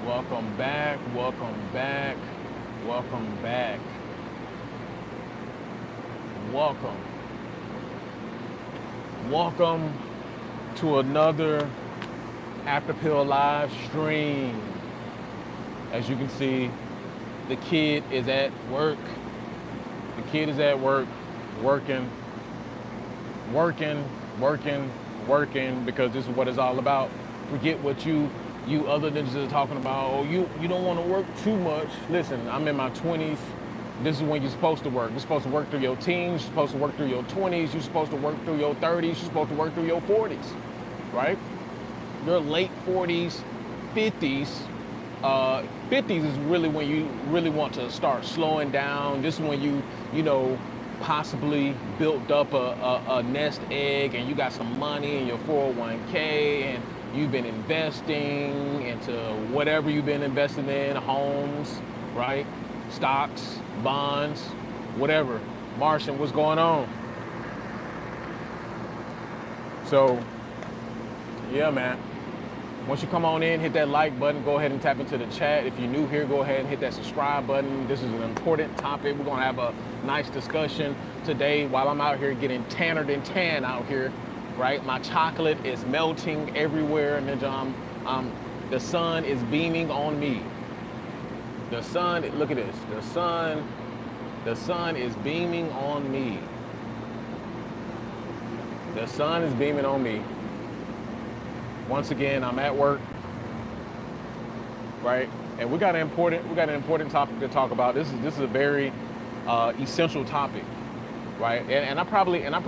Welcome back, welcome back, welcome back. Welcome. Welcome to another After Pill live stream. As you can see, the kid is at work. The kid is at work, working, working, working, working, because this is what it's all about. Forget what you other ninjas are talking about. Oh, you don't want to work too much. Listen, I'm in my 20s. This is when you're supposed to work. You're supposed to work through your teens. You're supposed to work through your 20s. You're supposed to work through your 30s. You're supposed to work through your 40s, right? Your late 40s, 50s. 50s is really when you really want to start slowing down. This is when you possibly built up a nest egg and you got some money in your 401k and you've been investing into whatever you've been investing in, homes, right? Stocks, bonds, whatever. Martian, what's going on? So, yeah, man. Once you come on in, hit that like button, go ahead and tap into the chat. If you're new here, go ahead and hit that subscribe button. This is an important topic. We're gonna have a nice discussion today while I'm out here getting tanner than tan out here, right? My chocolate is melting everywhere, Ninja. The sun is beaming on me. The sun, look at this. The sun is beaming on me. The sun is beaming on me. Once again, I'm at work, right? And we got an important topic to talk about. This is a very essential topic, right? And I probably end up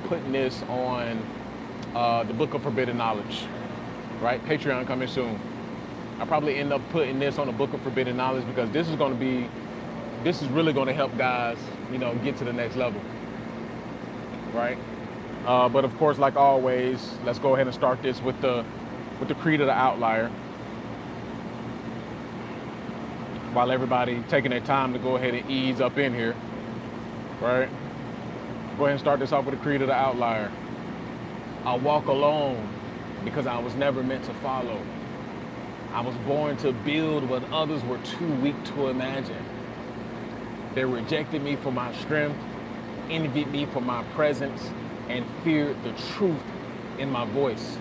putting this on the Book of Forbidden Knowledge, right? Patreon coming soon. I probably end up putting this on the Book of Forbidden Knowledge because this is really going to help guys, get to the next level, right? But of course, like always, let's go ahead and start this with the creed of the outlier. While everybody taking their time to go ahead and ease up in here, right? Go ahead and start this off with the creed of the outlier. I walk alone because I was never meant to follow. I was born to build what others were too weak to imagine. They rejected me for my strength, envied me for my presence, and feared the truth in my voice.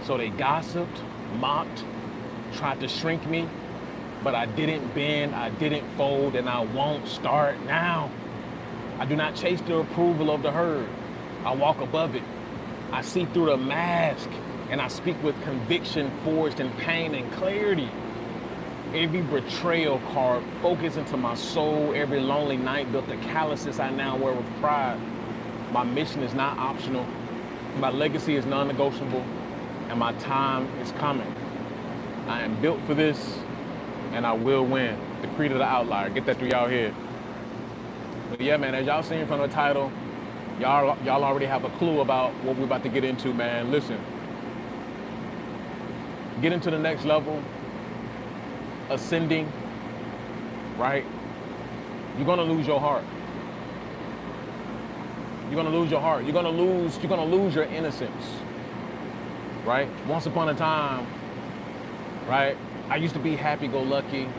So they gossiped, mocked, tried to shrink me, but I didn't bend, I didn't fold, and I won't start now. I do not chase the approval of the herd. I walk above it. I see through the mask, and I speak with conviction forged in pain and clarity. Every betrayal card focused into my soul. Every lonely night built the calluses I now wear with pride. My mission is not optional. My legacy is non-negotiable, and my time is coming. I am built for this, and I will win. The creed of the outlier. Get that through y'all head. But yeah, man, as y'all seen from the title, y'all already have a clue about what we're about to get into, man. Listen, getting to the next level, ascending, right? You're gonna lose your heart. You're gonna lose your heart. You're gonna lose your innocence, right? Once upon a time, right? I used to be happy-go-lucky,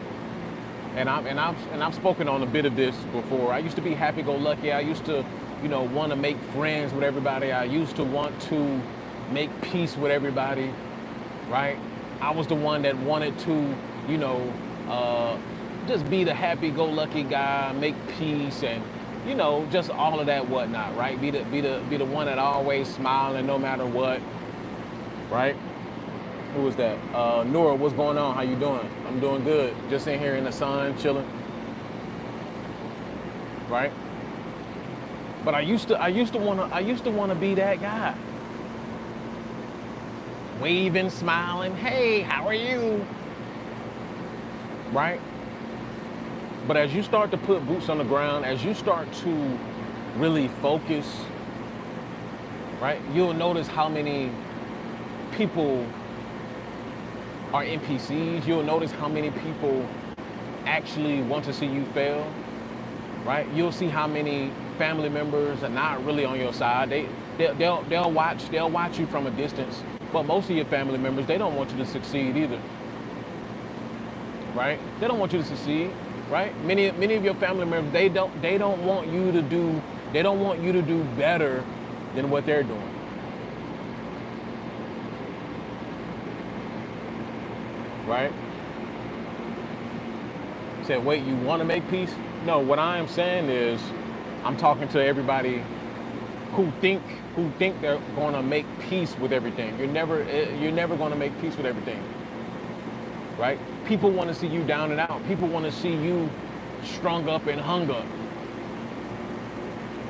and I've spoken on a bit of this before. I used to be happy-go-lucky. I used to, want to make friends with everybody. I used to want to make peace with everybody, right? I was the one that wanted to, just be the happy-go-lucky guy, make peace, and just all of that whatnot, right? Be the one that always smiling no matter what, right? Who was that? Nora, what's going on? How you doing? I'm doing good. Just in here in the sun, chilling, right? But I used to wanna be that guy, waving, smiling. Hey, how are you? Right? But as you start to put boots on the ground, as you start to really focus, right, you'll notice how many people are NPCs. You'll notice how many people actually want to see you fail, right? You'll see how many family members are not really on your side. They'll watch you from a distance, but most of your family members, they don't want you to succeed either. right? They don't want you to succeed, right? Many of your family members, they don't want you to do better than what they're doing. Right? Said, wait, you want to make peace? No, what I am saying is I'm talking to everybody who think they're going to make peace with everything. You're never going to make peace with everything. Right? People want to see you down and out. People want to see you strung up and hung up.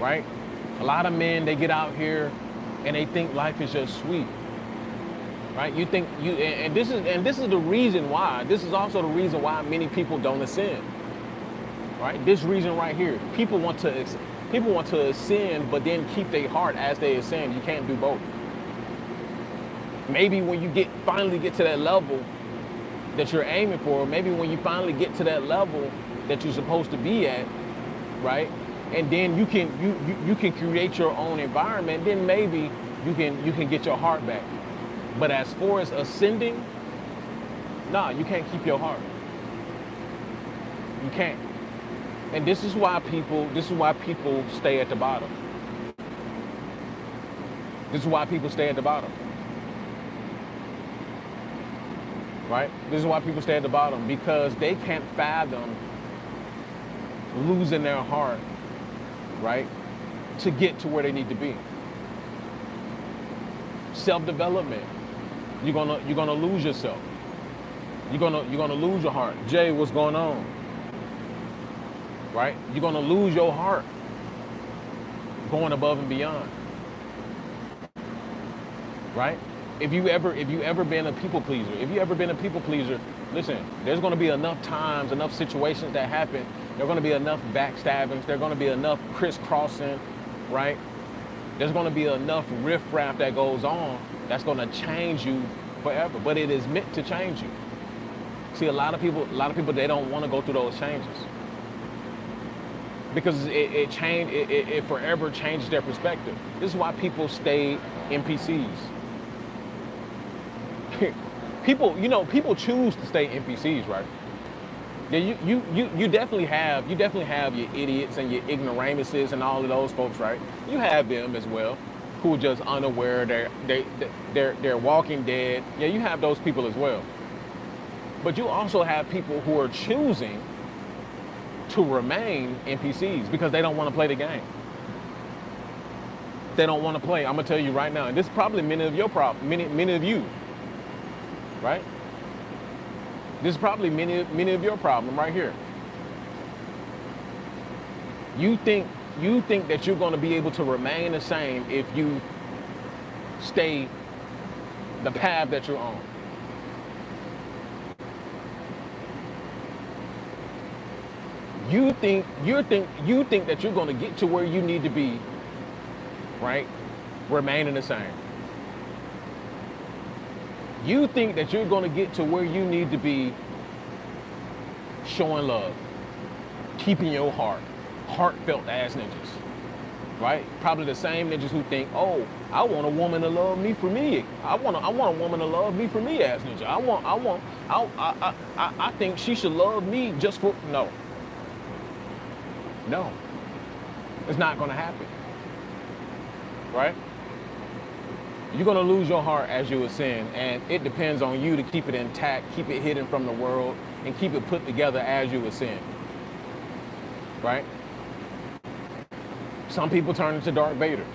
Right? A lot of men, they get out here and they think life is just sweet. Right? You think you and this is the reason why. This is also the reason why many people don't ascend. Right? This reason right here. People want to ascend, but then keep their heart as they ascend. You can't do both. Maybe when you finally get to that level that you're aiming for, maybe when you finally get to that level that you're supposed to be at, right? And then you can create your own environment, then maybe you can get your heart back. But as far as ascending, nah, you can't keep your heart. You can't. And this is why people stay at the bottom. This is why people stay at the bottom. Right? This is why people stay at the bottom, because they can't fathom losing their heart, right, to get to where they need to be. Self-development. You're gonna lose yourself. You're gonna lose your heart. Jay, what's going on? Right? You're gonna lose your heart going above and beyond. Right? If you ever been a people pleaser, listen, there's gonna be enough times, enough situations that happen. There's gonna be enough backstabbings. There's gonna be enough crisscrossing, right? There's gonna be enough riffraff that goes on that's gonna change you forever. But it is meant to change you. See, a lot of people, they don't want to go through those changes because it forever changes their perspective. This is why people stay NPCs. People choose to stay NPCs, right? Yeah, you definitely have your idiots and your ignoramuses and all of those folks, right? You have them as well, who are just unaware. They're walking dead. Yeah, you have those people as well. But you also have people who are choosing to remain NPCs because they don't want to play the game. They don't want to play. I'm gonna tell you right now, and this is probably many of you, right? This is probably many of your problem right here. You think that you're going to be able to remain the same if you stay the path that you're on. You think that you're going to get to where you need to be, right? Remaining the same. You think that you're going to get to where you need to be showing love, keeping your heart, heartfelt ass ninjas, right? Probably the same ninjas who think, oh, I want a woman to love me for me. I want a woman to love me for me ass ninja. I think she should love me just for, no, it's not going to happen, right? You're going to lose your heart as you ascend, and it depends on you to keep it intact, keep it hidden from the world, and keep it put together as you ascend, right? Some people turn into Darth Vader.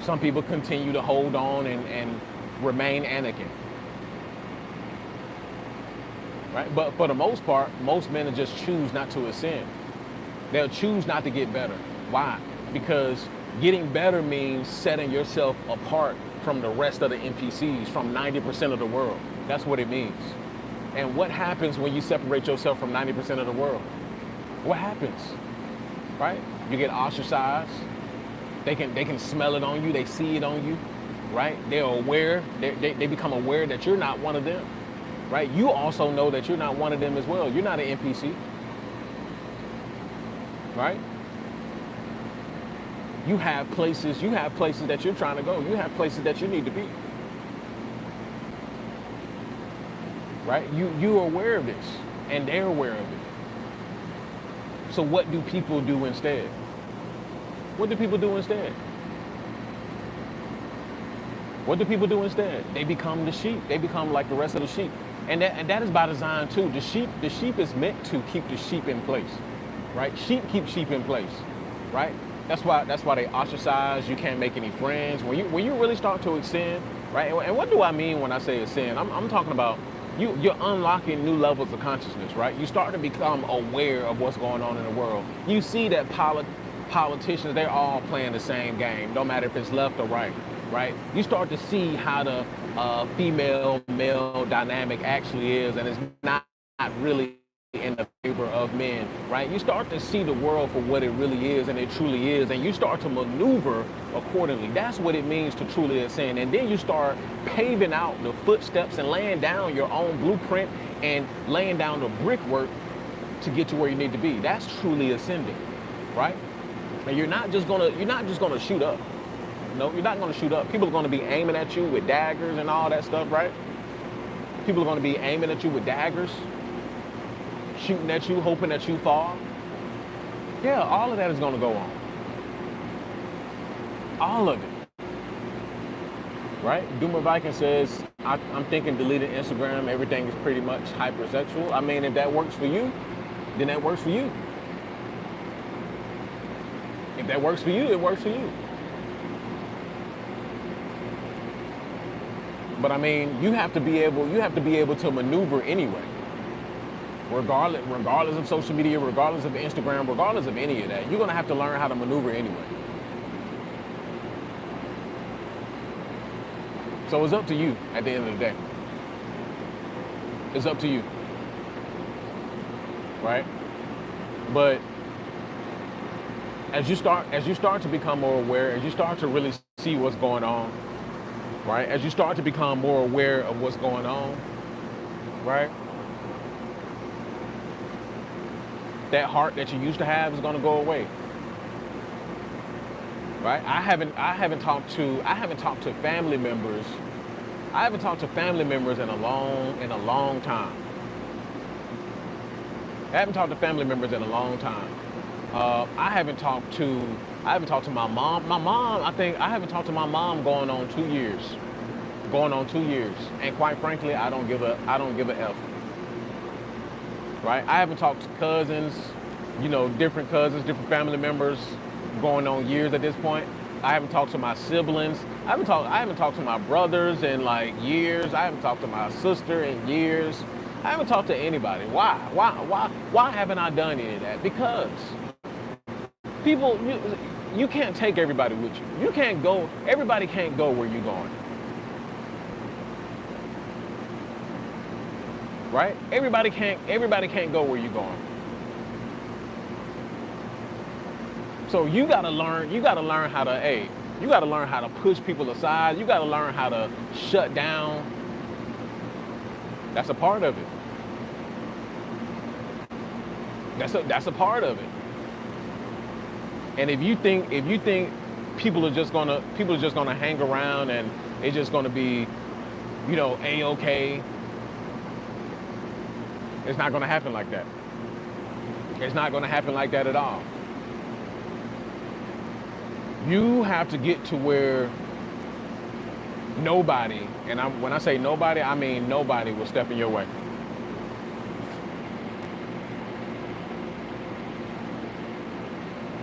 Some people continue to hold on and remain Anakin, right? But for the most part, most men will just choose not to ascend. They'll choose not to get better. Why? Because getting better means setting yourself apart from the rest of the NPCs, from 90% of the world. That's what it means. And what happens when you separate yourself from 90% of the world? What happens, right? You get ostracized. They can smell it on you. They see it on you, right? They're aware. They become aware that you're not one of them, right? You also know that you're not one of them as well. You're not an NPC, right? You have places that you're trying to go. You have places that you need to be. right? You're aware of this, and they're aware of it. So what do people do instead? What do people do instead? What do people do instead? They become the sheep. They become like the rest of the sheep. And that is by design too. The sheep is meant to keep the sheep in place. Right? Sheep keep sheep in place. Right? That's why they ostracize. You can't make any friends. When you really start to ascend, right? And what do I mean when I say ascend? I'm talking about you're unlocking new levels of consciousness, right? You start to become aware of what's going on in the world. You see that politicians, they're all playing the same game, no matter if it's left or right, right? You start to see how the female-male dynamic actually is, and it's not really in the favor of men, right? You start to see the world for what it really is, and it truly is, and you start to maneuver accordingly. That's what it means to truly ascend. And then you start paving out the footsteps and laying down your own blueprint and laying down the brickwork to get to where you need to be. That's truly ascending, right? And you're not just gonna shoot up. No, you're not gonna shoot up. People are gonna be aiming at you with daggers and all that stuff, right? People are gonna be aiming at you with daggers, shooting at you, hoping that you fall. Yeah, all of that is gonna go on. All of it. Right? Doomer Viking says, I'm thinking deleting Instagram, everything is pretty much hypersexual. I mean, if that works for you, then that works for you. If that works for you, it works for you. But I mean, you have to be able to maneuver anyway. Regardless of social media, regardless of Instagram, regardless of any of that, you're gonna have to learn how to maneuver anyway. So it's up to you at the end of the day. It's up to you. Right? But as you start to become more aware, as you start to really see what's going on, right? As you start to become more aware of what's going on, right? That heart that you used to have is going to go away, right? I haven't talked to family members. I haven't talked to family members in a long time. I haven't talked to family members in a long time. I haven't talked to my mom. My mom, I haven't talked to my mom going on 2 years. And quite frankly, I don't give a F. Right? I haven't talked to cousins, different cousins, different family members going on years at this point. I haven't talked to my siblings. I haven't talked to my brothers in like years. I haven't talked to my sister in years. I haven't talked to anybody. Why haven't I done any of that? Because people, you can't take everybody with you. Everybody can't go where you're going. Right? Everybody can't go where you're going. So you gotta learn how to push people aside. You gotta learn how to shut down. That's a part of it. That's a part of it. And if you think people are just gonna hang around and it's just gonna be, A-okay, it's not gonna happen like that. It's not gonna happen like that at all. You have to get to where nobody, and when I say nobody, I mean nobody will step in your way.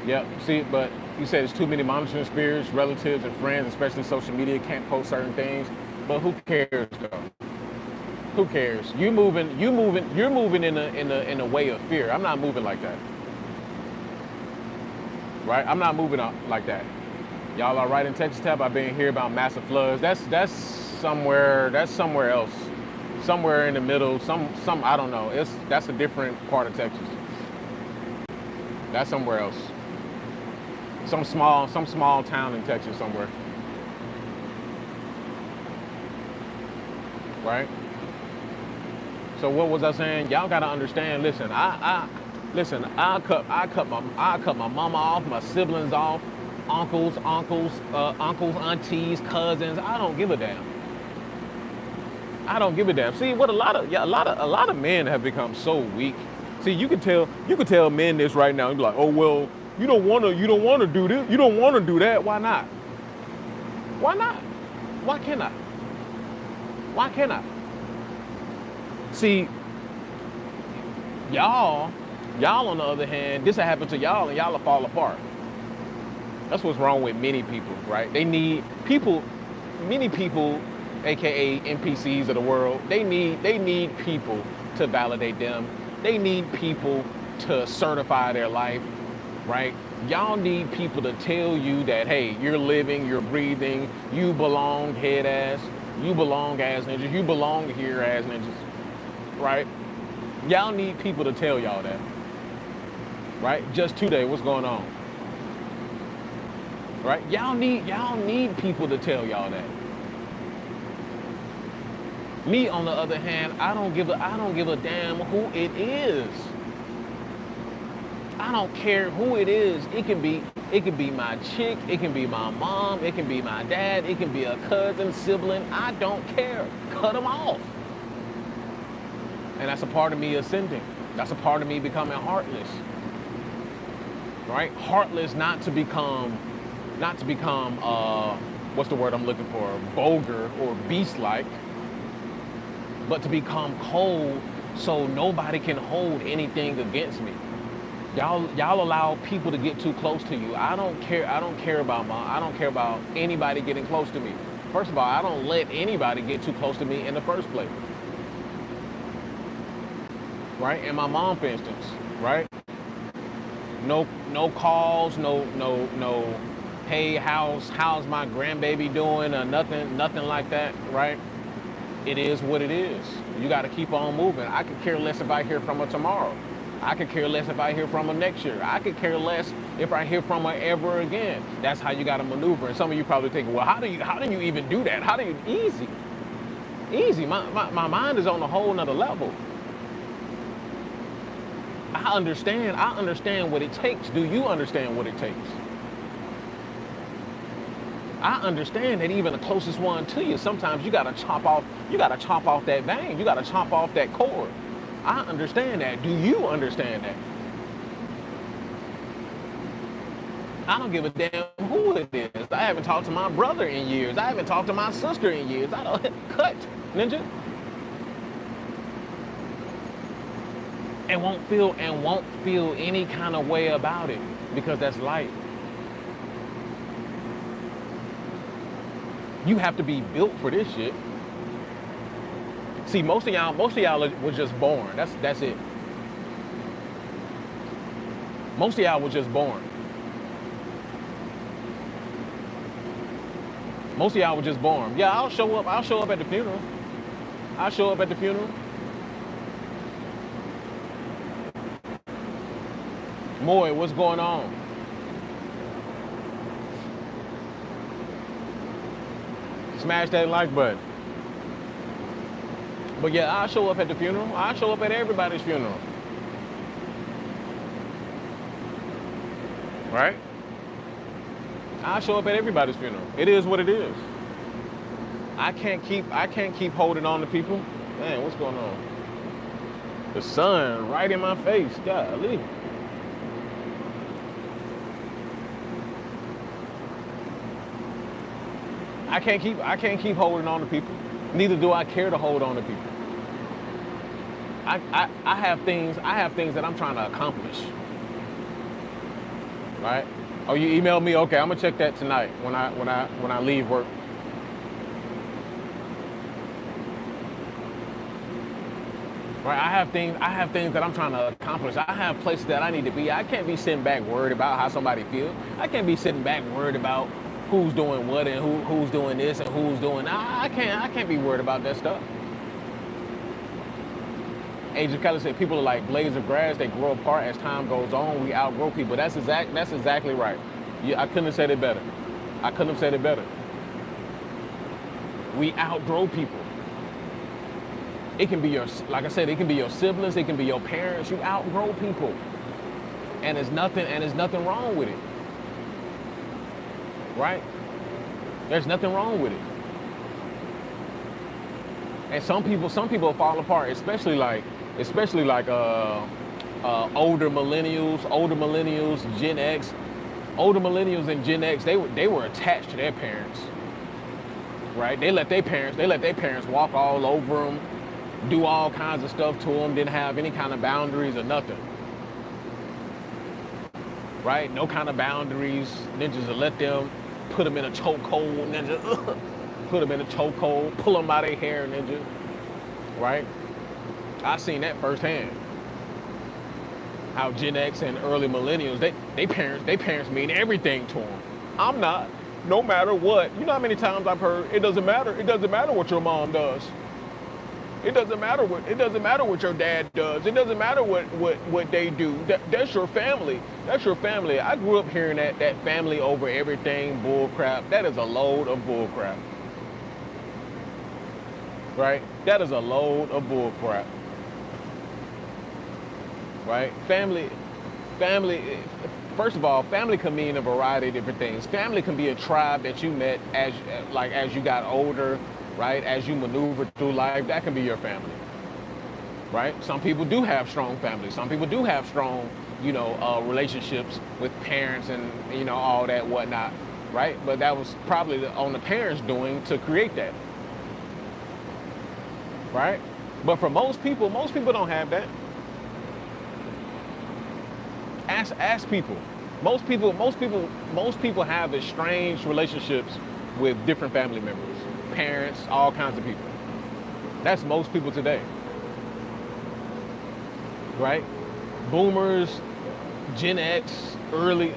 Yep, see, but you said it's too many monitoring spirits, relatives and friends, especially social media, can't post certain things. But who cares though? Who cares? You're moving in a way of fear. I'm not moving like that. Right? I'm not moving like that. Y'all are right in Texas Tap. I've been here about massive floods. That's somewhere else. Somewhere in the middle. Some I don't know. That's a different part of Texas. That's somewhere else. Some small town in Texas somewhere. Right? So what was I saying? Y'all gotta understand. Listen, I cut my mama off, my siblings off, uncles, aunties, cousins. I don't give a damn. I don't give a damn. See what a lot of men have become so weak. See, you can tell men this right now and be like, oh well, you don't wanna do this, you don't wanna do that. Why not? Why not? Why can't I? Why can't I? See, y'all, y'all on the other hand, this will happen to y'all and y'all will fall apart. That's what's wrong with many people, right? They need people, many people, aka NPCs of the world, they need people to validate them. They need people to certify their life, right? Y'all need people to tell you that, hey, you're living, you're breathing, you belong head ass, you belong ass ninjas, you belong here ass ninjas, right? Y'all need people to tell y'all that, right? Just today, what's going on? Right? Y'all need people to tell y'all that. Me, on the other hand, I don't give a damn who it is. I don't care who it is. It can be my chick, it can be my mom, it can be my dad, it can be a cousin, sibling. I don't care. Cut them off. And that's a part of me ascending. That's a part of me becoming heartless. Right? Heartless, not to become what's the word I'm looking for? Vulgar or beast-like, but to become cold so nobody can hold anything against me. Y'all allow people to get too close to you. I don't care about anybody getting close to me. First of all, I don't let anybody get too close to me in the first place. Right? And my mom, for instance, right? No calls, no, hey, how's my grandbaby doing, or nothing like that, right? It is what it is. You got to keep on moving. I could care less if I hear from her tomorrow. I could care less if I hear from her next year. I could care less if I hear from her ever again. That's how you got to maneuver. And some of you probably thinking, well, how do you even do that? Easy. My mind is on a whole nother level. I understand what it takes. Do you understand what it takes? I understand that even the closest one to you, sometimes you gotta chop off that vein, you gotta chop off that cord. I understand that. Do you understand that? I don't give a damn who it is. I haven't talked to my brother in years. I haven't talked to my sister in years. I don't cut, ninja. And won't feel any kind of way about it, because that's life. You have to be built for this shit. See, most of y'all was just born. That's it. Most of y'all was just born. Most of y'all were just born. Yeah, I'll show up. I'll show up at the funeral. I'll show up at the funeral. Moy, what's going on? Smash that like button. But yeah, I'll show up at the funeral. I'll show up at everybody's funeral. Right? I'll show up at everybody's funeral. It is what it is. I can't keep holding on to people. Man, what's going on? The sun right in my face. Golly. I can't keep holding on to people. Neither do I care to hold on to people. I have things that I'm trying to accomplish. Right? Oh, you emailed me? Okay, I'm gonna check that tonight when I leave work. Right? I have things that I'm trying to accomplish. I have places that I need to be. I can't be sitting back worried about how somebody feels. I can't be sitting back worried about who's doing what and who's doing this and who's doing. I can't be worried about that stuff. Agent Kelly said people are like blades of grass. They grow apart as time goes on. We outgrow people. That's exactly right. I couldn't have said it better. I couldn't have said it better. We outgrow people. It can be like I said, it can be your siblings, it can be your parents. You outgrow people, and there's nothing wrong with it. Right? There's nothing wrong with it. And some people fall apart, especially like older millennials, Gen X, older millennials and Gen X. They were attached to their parents, right? They let their parents walk all over them, do all kinds of stuff to them. Didn't have any kind of boundaries or nothing, right? No kind of boundaries. Ninjas will let them put them in a chokehold. Ninja, put them in a chokehold, pull them by their hair. Ninja, right? I seen that firsthand. How Gen X and early millennials, they parents mean everything to them. I'm not. No matter what. You know how many times I've heard it doesn't matter. It doesn't matter what your mom does. It doesn't matter what your dad does. It doesn't matter what they do. That's your family. That's your family. I grew up hearing that family over everything bull crap. That is a load of bull crap. Right? That is a load of bull crap. Right? Family. First of all, family can mean a variety of different things. Family can be a tribe that you met as you got older, right? As you maneuvered through life, that can be your family, right? Some people do have strong families. Some people do have strong, relationships with parents and all that whatnot, right? But that was probably on the parents' doing to create that, right? But for most people don't have that. Ask people. Most people have estranged relationships with different family members, parents, all kinds of people. That's most people today, right? Boomers, Gen X, early,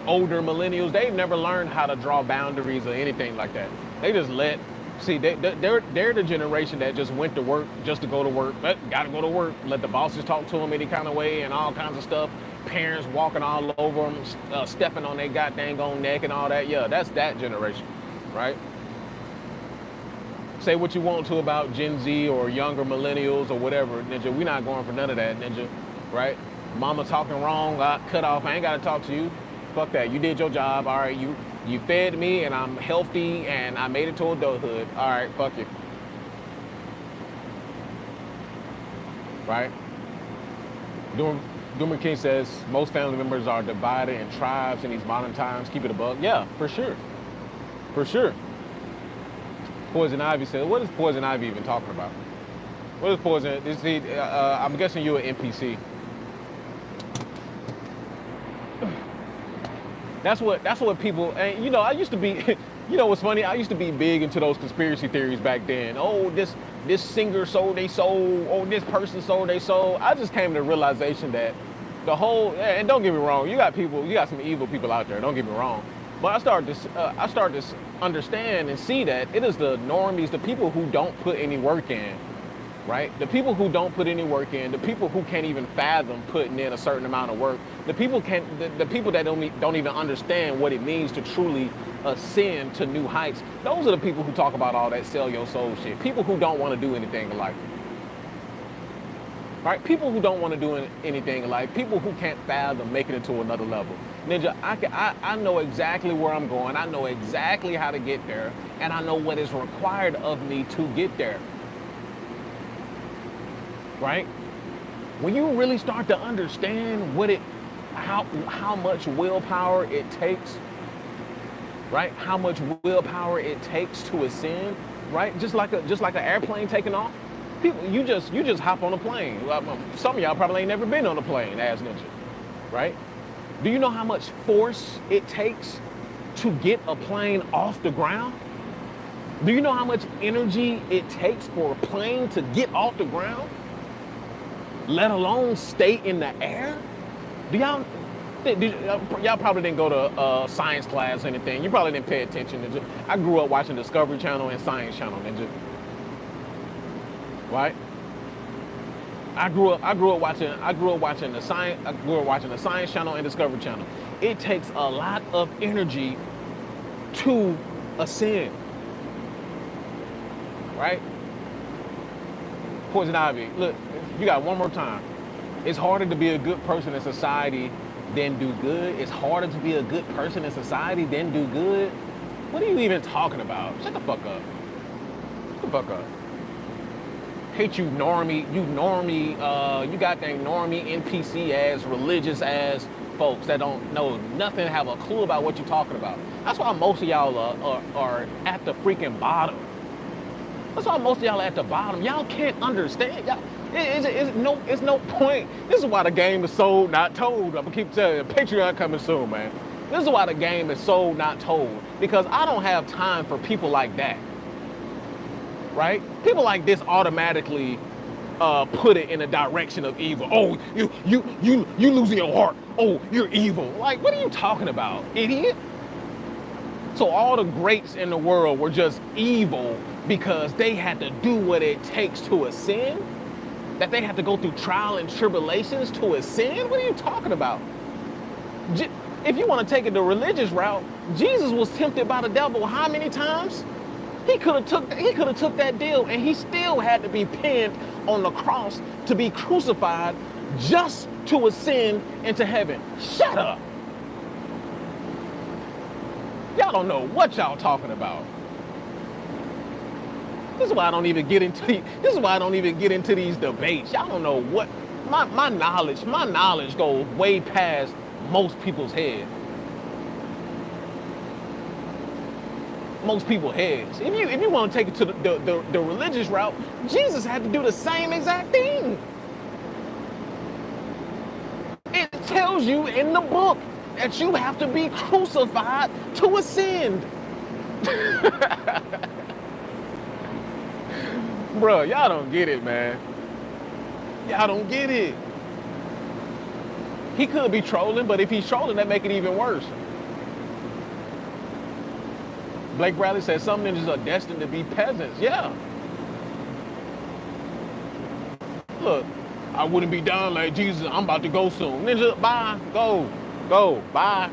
older millennials. They've never learned how to draw boundaries or anything like that. They just let. See, they're the generation that just went to work just to go to work. Gotta go to work. Let the bosses talk to them any kind of way and all kinds of stuff. Parents walking all over them, stepping on their goddamn own neck and all that. Yeah, that's that generation, right? Say what you want to about Gen Z or younger millennials or whatever, Ninja. We're not going for none of that, Ninja, right? Mama talking wrong, got cut off. I ain't gotta talk to you. Fuck that. You did your job. All right, you fed me and I'm healthy and I made it to adulthood. All right, fuck you. Right? Doomer King says most family members are divided in tribes in these modern times. Keep it above. Yeah, for sure. For sure. Poison Ivy said, what is Poison Ivy even talking about? What is Poison? I'm guessing you're an NPC. That's what people, and I used to be, what's funny? I used to be big into those conspiracy theories back then. Oh, this singer sold they soul. Oh, this person sold they soul. I just came to the realization that and don't get me wrong, you got some evil people out there, don't get me wrong. But I started to understand and see that it is the normies, the people who don't put any work in, right? The people who don't put any work in, the people who can't even fathom putting in a certain amount of work, the people that don't even understand what it means to truly ascend to new heights. Those are the people who talk about all that sell your soul shit. People who don't want to do anything in life. Right? People who don't want to do anything in life, people who can't fathom making it to another level. Ninja, I know exactly where I'm going. I know exactly how to get there, and I know what is required of me to get there. Right? When you really start to understand how much willpower it takes, right? How much willpower it takes to ascend, right? Just like an airplane taking off. People, you just hop on a plane. Some of y'all probably ain't never been on a plane, as Ninja, right? Do you know how much force it takes to get a plane off the ground? Do you know how much energy it takes for a plane to get off the ground, let alone stay in the air? Y'all probably didn't go to science class or anything. You probably didn't pay attention. Ninja. I grew up watching Discovery Channel and Science Channel, Ninja. Right? I grew up watching the Science Channel and Discovery Channel. It takes a lot of energy to ascend. Right? Poison Ivy, look, you got one more time. It's harder to be a good person in society than do good. It's harder to be a good person in society than do good. What are you even talking about? Shut the fuck up. Shut the fuck up. Hate you normie, you got that normie NPC ass, religious ass folks that don't know nothing, have a clue about what you're talking about. That's why most of y'all are at the freaking bottom. That's why most of y'all are at the bottom. Y'all can't understand. Y'all, it's no point. This is why the game is sold, not told. I'm gonna keep telling you, Patreon coming soon, man. This is why the game is sold, not told. Because I don't have time for people like that. Right? People like this automatically put it in a direction of evil. Oh, you losing your heart. Oh, you're evil. Like, what are you talking about, idiot? So all the greats in the world were just evil because they had to do what it takes to ascend? That they had to go through trial and tribulations to ascend? What are you talking about? If you want to take it the religious route, Jesus was tempted by the devil how many times? He could have took that deal, and he still had to be pinned on the cross to be crucified just to ascend into heaven. Shut up. Y'all don't know what y'all talking about. This is why I don't even get into these debates. Y'all don't know what my knowledge goes way past most people's head. Most people's heads. If you want to take it to the religious route, Jesus had to do the same exact thing. It tells you in the book that you have to be crucified to ascend. Bro, y'all don't get it, man. Y'all don't get it. He could be trolling, but if he's trolling, that make it even worse. Blake Bradley said some ninjas are destined to be peasants. Yeah. Look, I wouldn't be down like Jesus. I'm about to go soon. Ninja, bye. Go. Bye.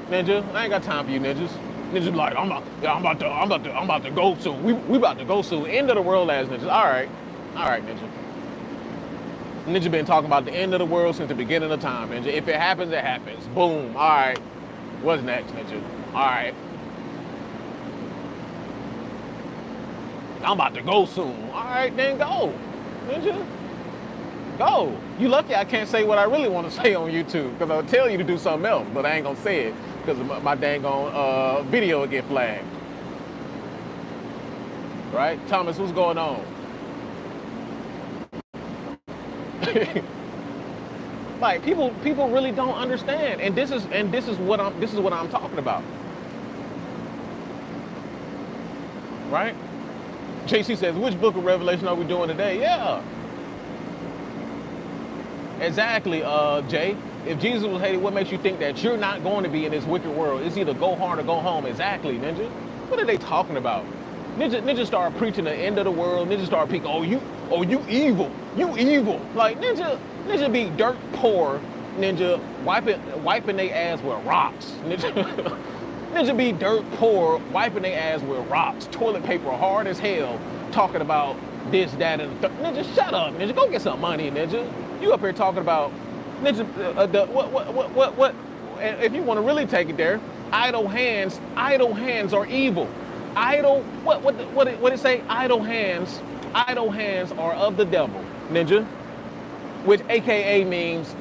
Ninja, I ain't got time for you ninjas. Ninjas like, I'm about to go soon. We about to go soon. End of the world as ninjas. All right, Ninja. Ninja been talking about the end of the world since the beginning of time, Ninja. If it happens, it happens. Boom. All right. What's next, Ninja? All right. I'm about to go soon. All right, then go, Ninja. Go. You lucky I can't say what I really want to say on YouTube, because I'll tell you to do something else, but I ain't gonna say it because my dang on video will get flagged. Right? Thomas, what's going on? Like people really don't understand, and this is what I'm talking about. Right? JC says, which book of Revelation are we doing today? Yeah. Exactly, Jay. If Jesus was hated, what makes you think that you're not going to be in this wicked world? It's either go hard or go home. Exactly, Ninja. What are they talking about? Ninja started preaching the end of the world. Ninja started peeking, oh you evil. You evil. Like Ninja be dirt poor, Ninja wiping their ass with rocks. Ninja be dirt poor, wiping their ass with rocks, toilet paper hard as hell, talking about this, that, and the Ninja, shut up, Ninja. Go get some money, Ninja. You up here talking about Ninja, what? If you want to really take it there, idle hands are evil. What it say? Idle hands are of the devil, Ninja. Which AKA means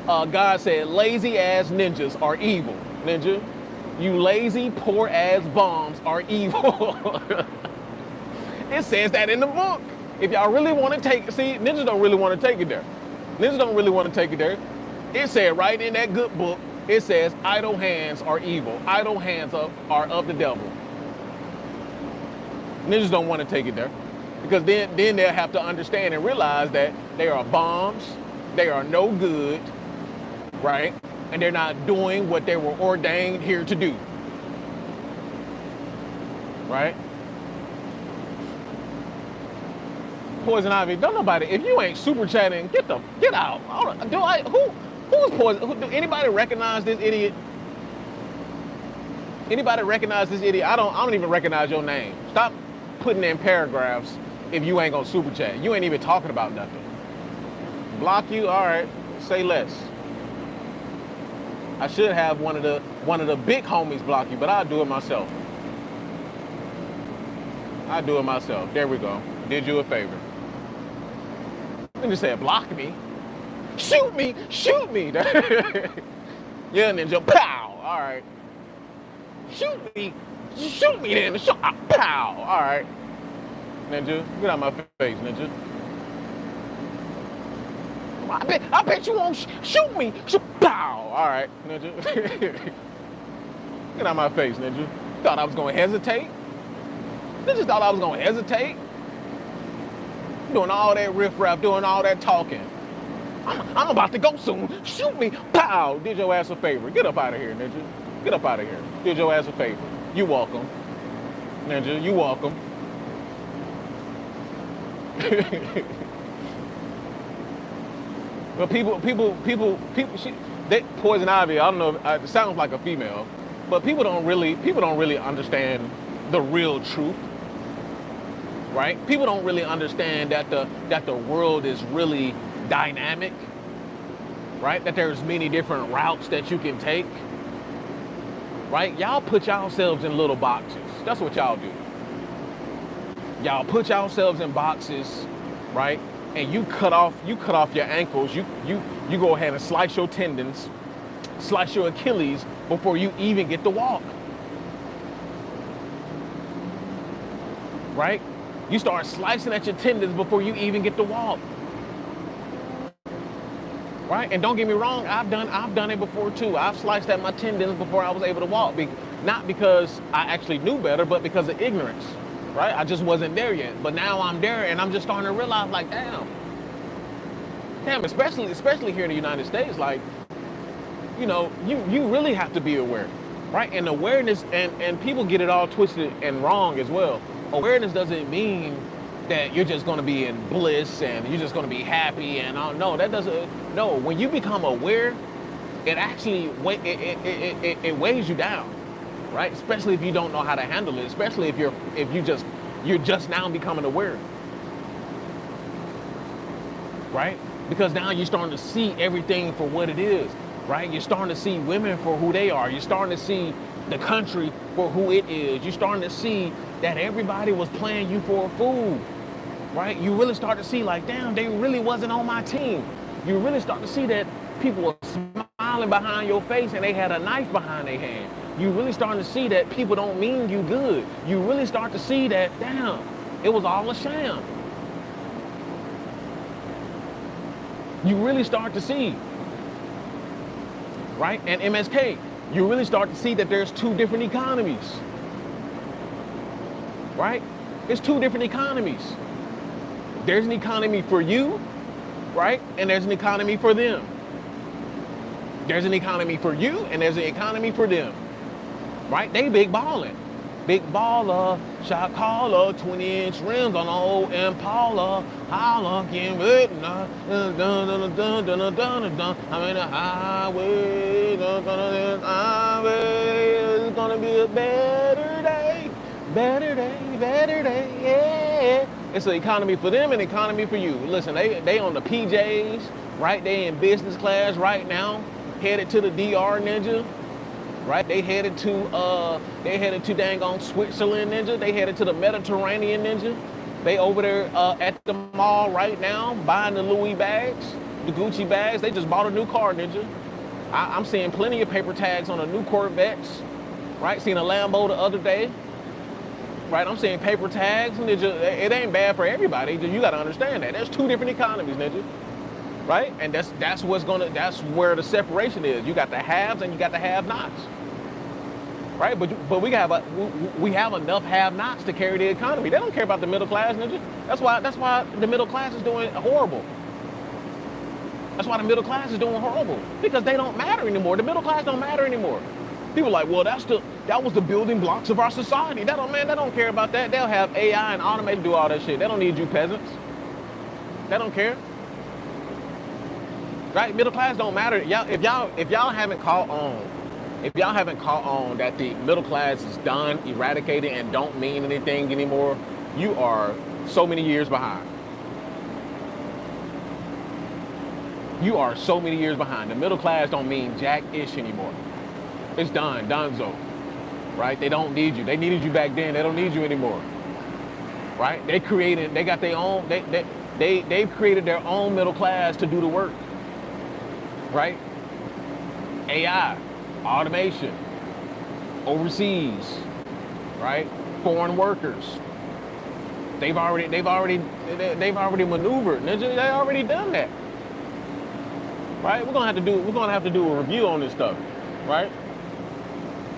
God said lazy ass ninjas are evil, Ninja. You lazy, poor ass bombs are evil. It says that in the book. If y'all really want to take it, see, ninjas don't really want to take it there. Ninjas don't really want to take it there. It said right in that good book, it says idle hands are evil. Idle hands are of the devil. Ninjas don't want to take it there. Because then they'll have to understand and realize that they are bombs, they are no good, right? And they're not doing what they were ordained here to do. Right? Poison Ivy, don't nobody, if you ain't super chatting, get out. Who's Poison? Do anybody recognize this idiot? Anybody recognize this idiot? I don't even recognize your name. Stop putting in paragraphs if you ain't gonna super chat. You ain't even talking about nothing. Block you? All right, say less. I should have one of the big homies block you, but I'll do it myself. I'll do it myself. There we go. Did you a favor. Ninja said, block me. Shoot me, shoot me. Yeah, Ninja, pow. All right. Shoot me then. Pow. All right. Ninja, get out of my face, Ninja. I bet you won't shoot me. Pow. All right, Ninja. Get out of my face, Ninja. Thought I was gonna hesitate? Ninja thought I was gonna hesitate? Doing all that riffraff, doing all that talking. I'm about to go soon. Shoot me. Pow. Did your ass a favor. Get up out of here, Ninja. Get up out of here. Did your ass a favor. You welcome. Ninja, you welcome. But people, they Poison Ivy. I don't know. It sounds like a female, but people don't really understand the real truth, right? People don't really understand that the world is really dynamic, right? That there's many different routes that you can take, right? Y'all put yourselves in little boxes. That's what y'all do. Y'all put yourselves in boxes, right? And you cut off your ankles. You go ahead and slice your tendons, slice your Achilles before you even get to walk, right? You start slicing at your tendons before you even get to walk. Right? And don't get me wrong, I've done it before too. I've sliced at my tendons before I was able to walk. Not because I actually knew better, but because of ignorance. Right? I just wasn't there yet. But now I'm there and I'm just starting to realize, like, damn, especially here in the United States, like, you know, you really have to be aware. Right? And awareness, and people get it all twisted and wrong as well. Awareness doesn't mean that you're just going to be in bliss and you're just going to be happy and no, that doesn't. No, when you become aware, it actually it weighs you down, right? Especially if you don't know how to handle it. Especially if you're just now becoming aware, right? Because now you're starting to see everything for what it is, right? You're starting to see women for who they are. You're starting to see the country for who it is. You're starting to see that everybody was playing you for a fool. Right? You really start to see, like, damn, they really wasn't on my team. You really start to see that people were smiling behind your face and they had a knife behind their hand. You really starting to see that people don't mean you good. You really start to see that, damn, it was all a sham. You really start to see, right? And MSK, you really start to see that there's two different economies, right? It's two different economies. There's an economy for you, right? And there's an economy for them. There's an economy for you and there's an economy for them, right? They big ballin'. Big baller, shot caller, 20-inch rims on old Impala. Holla, can't wait, I'm in the highway, it's gonna be a better day, yeah. It's an economy for them and an economy for you. Listen, they on the PJs, right? They in business class right now, headed to the DR, Ninja. Right? They headed to dang on Switzerland, Ninja. They headed to the Mediterranean, Ninja. They over there at the mall right now buying the Louis bags, the Gucci bags. They just bought a new car, Ninja. I'm seeing plenty of paper tags on the new Corvettes, right? Seen a Lambo the other day, right? I'm seeing paper tags, Ninja. It ain't bad for everybody. You got to understand that. There's two different economies, Ninja. Right? And that's where the separation is. You got the haves and you got the have-nots. Right? But we have enough have-nots to carry the economy. They don't care about the middle class, Ninja. That's why the middle class is doing horrible. That's why the middle class is doing horrible. Because they don't matter anymore. The middle class don't matter anymore. People are like, well, that was the building blocks of our society. They don't care about that. They'll have AI and automate do all that shit. They don't need you peasants. They don't care. Right? Middle class don't matter. If y'all haven't caught on that the middle class is done, eradicated, and don't mean anything anymore, you are so many years behind. You are so many years behind. The middle class don't mean jack-ish anymore. It's done, donezo. Right? They don't need you. They needed you back then. They don't need you anymore. Right? They got their own, They've created their own middle class to do the work, right? AI, automation, overseas, right? Foreign workers. They've already maneuvered. They already done that, right? We're gonna have to do a review on this stuff, right?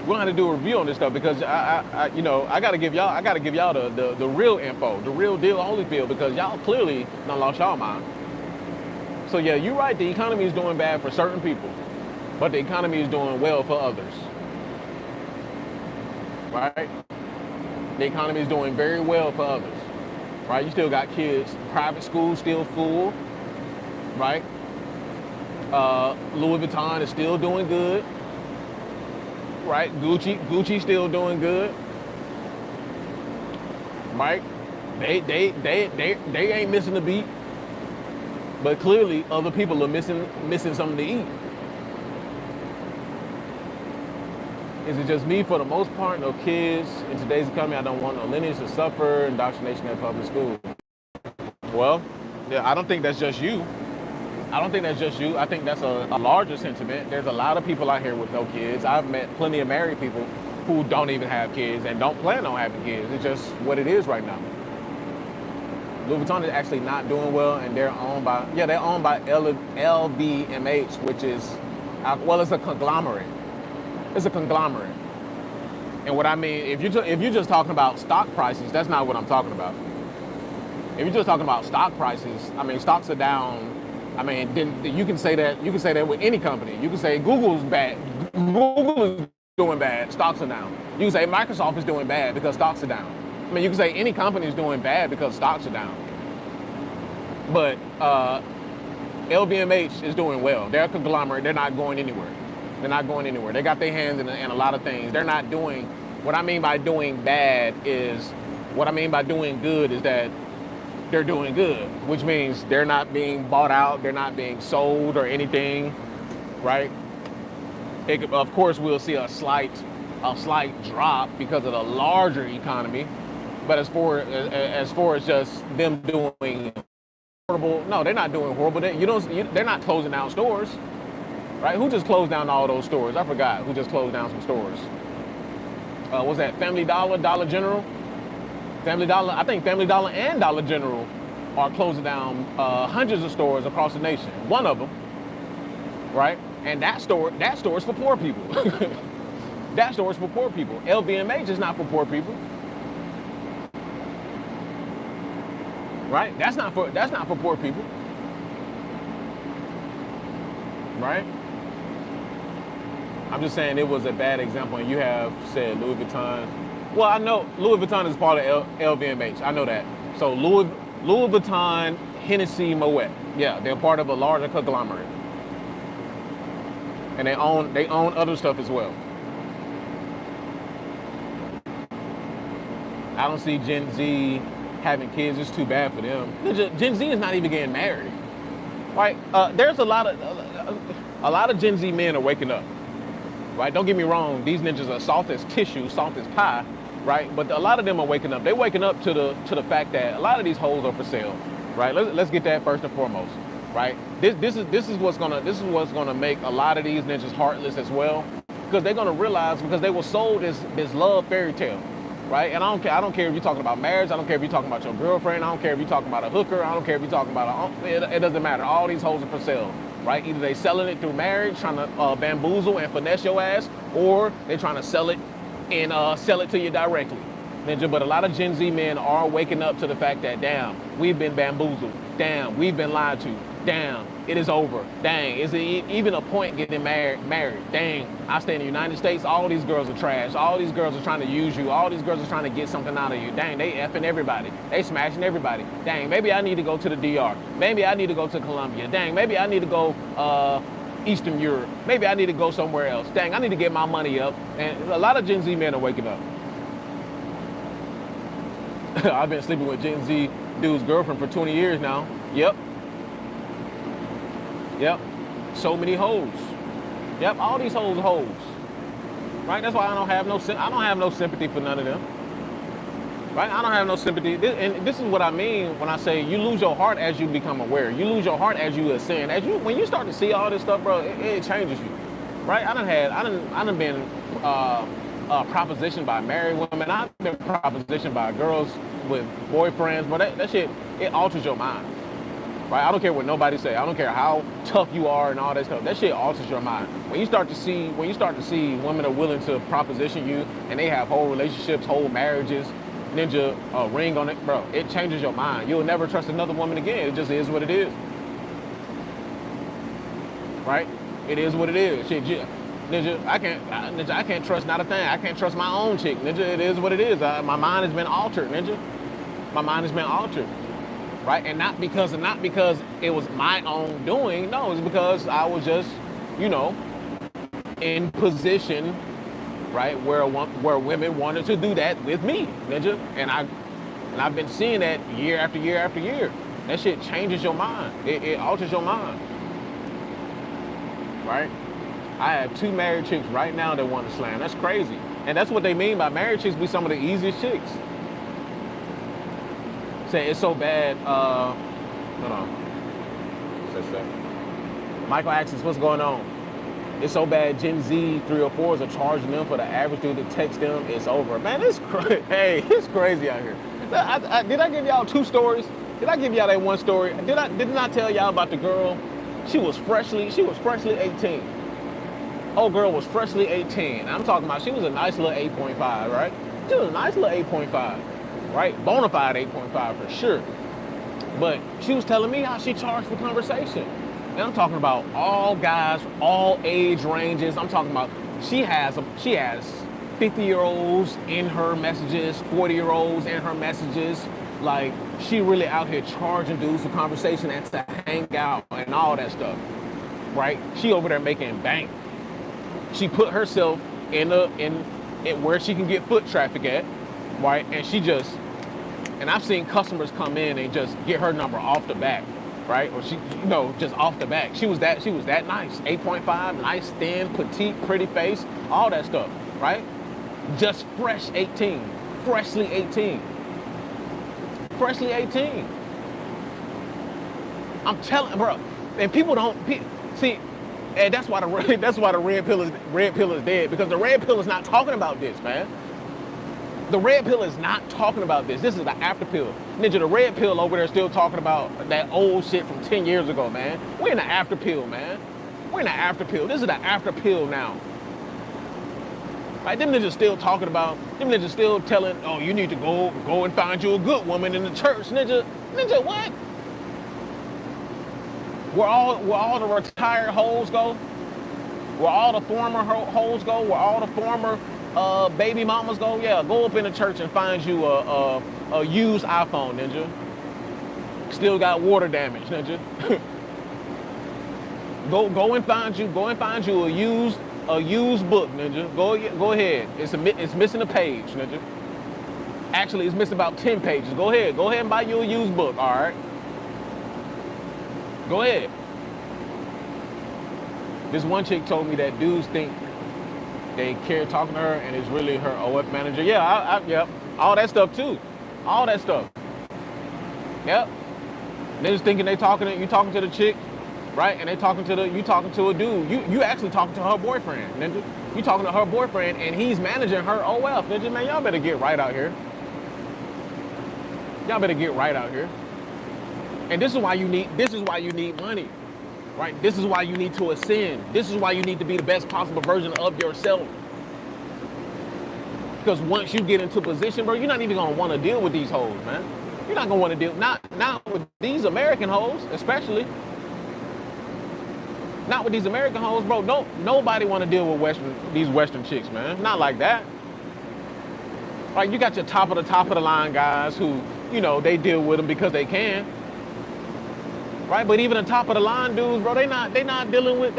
We're gonna have to do a review on this stuff because I gotta give y'all the real info, the real deal Holyfield, because y'all clearly done lost y'all mind. So yeah, you're right. The economy is doing bad for certain people, but the economy is doing well for others, right? The economy is doing very well for others, right? You still got kids, private schools still full, right? Louis Vuitton is still doing good, right? Gucci still doing good, right? They ain't missing a beat, but clearly other people are missing something to eat. Is it just me? For the most part, no kids. In today's economy, I don't want no lineage to suffer, indoctrination in public school. Well, yeah, I don't think that's just you. I don't think that's just you. I think that's a larger sentiment. There's a lot of people out here with no kids. I've met plenty of married people who don't even have kids and don't plan on having kids. It's just what it is right now. Louis Vuitton is actually not doing well, and they're owned by LVMH, which is, it's a conglomerate. It's a conglomerate. And what I mean, if you're just talking about stock prices, that's not what I'm talking about. If you're just talking about stock prices, I mean, stocks are down. I mean, then you can say that with any company. You can say Google's bad. Google is doing bad. Stocks are down. You can say Microsoft is doing bad because stocks are down. I mean, you can say any company is doing bad because stocks are down. But LVMH is doing well. They're a conglomerate. They're not going anywhere. They're not going anywhere. They got their hands in a lot of things. They're not doing, what I mean by doing bad is, what I mean by doing good is that they're doing good, which means they're not being bought out, they're not being sold or anything, right? Of course, we'll see a slight drop because of the larger economy, but as far as just them doing horrible, no, they're not doing horrible. They're not closing down stores. Right? Who just closed down all those stores? I forgot who just closed down some stores. Was that Family Dollar, Dollar General? Family Dollar, I think Family Dollar and Dollar General are closing down hundreds of stores across the nation. One of them, right? And that store is for poor people. That store is for poor people. LVMH is not for poor people. Right? That's not for poor people. Right? I'm just saying it was a bad example, and you have said Louis Vuitton. Well, I know Louis Vuitton is part of LVMH. I know that. So Louis Vuitton, Hennessy, Moet. Yeah, they're part of a larger conglomerate, and they own other stuff as well. I don't see Gen Z having kids. It's too bad for them. Gen Z is not even getting married. Right? There's a lot of Gen Z men are waking up. Right? Don't get me wrong. These ninjas are soft as tissue, soft as pie. Right? But a lot of them are waking up. They're waking up to the fact that a lot of these hoes are for sale. Right? Let's get that first and foremost. Right? This is what's gonna make a lot of these ninjas heartless as well, because they're gonna realize, because they were sold this love fairy tale. Right? And I don't care if you're talking about marriage. I don't care if you're talking about your girlfriend. I don't care if you're talking about a hooker. I don't care if you're talking about it doesn't matter. All these hoes are for sale, right? Either they selling it through marriage, trying to bamboozle and finesse your ass, or they trying to sell it and sell it to you directly. Ninja, but a lot of Gen Z men are waking up to the fact that, damn, we've been bamboozled. Damn, we've been lied to. Damn, it is over. Dang, is it even a point getting married? Dang, I stay in the United States. All these girls are trash. All these girls are trying to use you. All these girls are trying to get something out of you. Dang, they effing everybody. They smashing everybody. Dang, maybe I need to go to the DR. Maybe I need to go to Colombia. Dang, maybe I need to go Eastern Europe. Maybe I need to go somewhere else. Dang, I need to get my money up. And a lot of Gen Z men are waking up. I've been sleeping with Gen Z dude's girlfriend for 20 years now. Yep. So many hoes. Yep, all these hoes are hoes. Right? That's why I don't have no sympathy for none of them. right? I don't have no sympathy. And this is what I mean when I say you lose your heart as you become aware. You lose your heart as you ascend. When you start to see all this stuff, bro, it changes you, right? I done been propositioned by married women. I've been propositioned by girls with boyfriends, but that shit, it alters your mind, right? I don't care what nobody say. I don't care how tough you are and all that stuff. That shit alters your mind. When you start to see women are willing to proposition you and they have whole relationships, whole marriages, ninja, a ring on it, bro, it changes your mind. You'll never trust another woman again. It just is what it is, right? It is what it is. Shit, ninja, I can't trust not a thing. I can't trust my own chick, ninja. It is what it is. My mind has been altered, ninja. My mind has been altered. Right? And not because it was my own doing. No, it's because I was just, in position, right, where women wanted to do that with me, ninja. And I've been seeing that year after year after year. That shit changes your mind. It alters your mind. Right? I have 2 married chicks right now that want to slam. That's crazy. And that's what they mean by married chicks be some of the easiest chicks. Say it's so bad. Hold on. Michael asks us what's going on. It's so bad. Gen Z 304s are charging them for the average dude to text them. It's over, man. It's crazy. Hey, it's crazy out here. Did I give y'all 2 stories? Did I give y'all that one story? Didn't I tell y'all about the girl? She was freshly 18. Old girl was freshly 18. I'm talking about she was a nice little 8.5, right? She was a nice little 8.5. Right? Bonafide 8.5 for sure. But she was telling me how she charged for conversation. And I'm talking about all guys, all age ranges. I'm talking about she has 50-year-olds in her messages, 40-year-olds in her messages. Like, she really out here charging dudes for conversation and to hang out and all that stuff. Right? She over there making bank. She put herself in where she can get foot traffic at. Right, and I've seen customers come in and just get her number off the back, right? Or she, just off the back. She was that nice, 8.5, nice, thin, petite, pretty face, all that stuff, right? Just freshly 18. I'm telling, bro, and people don't see, and that's why the red pill is dead, because the red pill is not talking about this, man. The red pill is not talking about this. This is the after pill. Ninja, the red pill over there still talking about that old shit from 10 years ago, man. We're in the after pill, man. We're in the after pill. This is the after pill now. Right? Them niggas still talking about, them niggas still telling, oh, you need to go and find you a good woman in the church. Ninja, what? Where all the retired hoes go? Where all the former hoes go? Where all the former baby mamas go? Yeah, go up in the church and find you a used iPhone, ninja. Still got water damage, ninja. go and find you a used book, ninja. Go ahead. It's missing a page, ninja. Actually, it's missing about 10 pages. Go ahead and buy you a used book, all right? Go ahead. This one chick told me that dudes think they care talking to her and it's really her OF manager. Yeah, yep. All that stuff too. All that stuff. Yep. They just thinking you talking to the chick, right? And you talking to a dude. You actually talking to her boyfriend, ninja. You talking to her boyfriend and he's managing her OF, ninja. Man, y'all better get right out here. Y'all better get right out here. And this is why you need money. Right? This is why you need to ascend. This is why you need to be the best possible version of yourself. Because once you get into position, bro, you're not even gonna want to deal with these hoes, man. You're not gonna want to deal, not with these American hoes, especially. Not with these American hoes, bro. Nobody want to deal with these Western chicks, man. Not like that. Like, you got your top of the line guys who, they deal with them because they can. Right, but even the top of the line dudes, bro, they not dealing with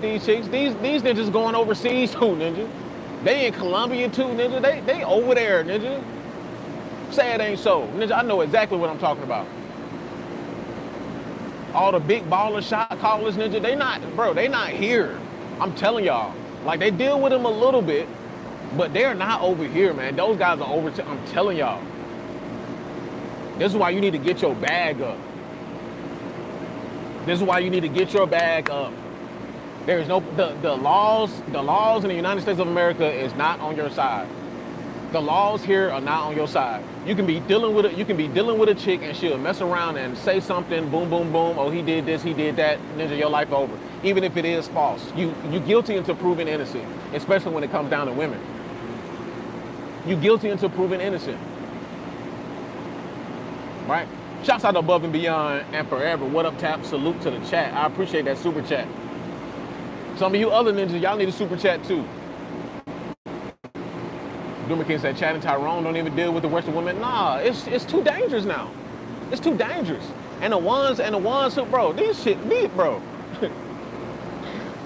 these chicks. These ninjas going overseas too, ninja. They in Colombia too, ninja. They over there, ninja. Say it ain't so, ninja. I know exactly what I'm talking about. All the big baller shot callers, ninja. They not here. I'm telling y'all. Like, they deal with them a little bit, but they're not over here, man. Those guys are over. I'm telling y'all. This is why you need to get your bag up. This is why you need to get your bag up. There is no the laws in the United States of America is not on your side. The laws here are not on your side. You can be dealing with a chick and she'll mess around and say something, boom, boom, boom. Oh, he did this, he did that. Ninja, your life over. Even if it is false, you guilty until proven innocent. Especially when it comes down to women. You guilty until proven innocent. Right? Shouts out to Above and Beyond and Forever. What up, Tap? Salute to the chat. I appreciate that super chat. Some of you other ninjas, y'all need a super chat too. Doomer King said, Chad and Tyrone don't even deal with the Western women. Nah, it's too dangerous now. It's too dangerous. And the ones who, bro, bro.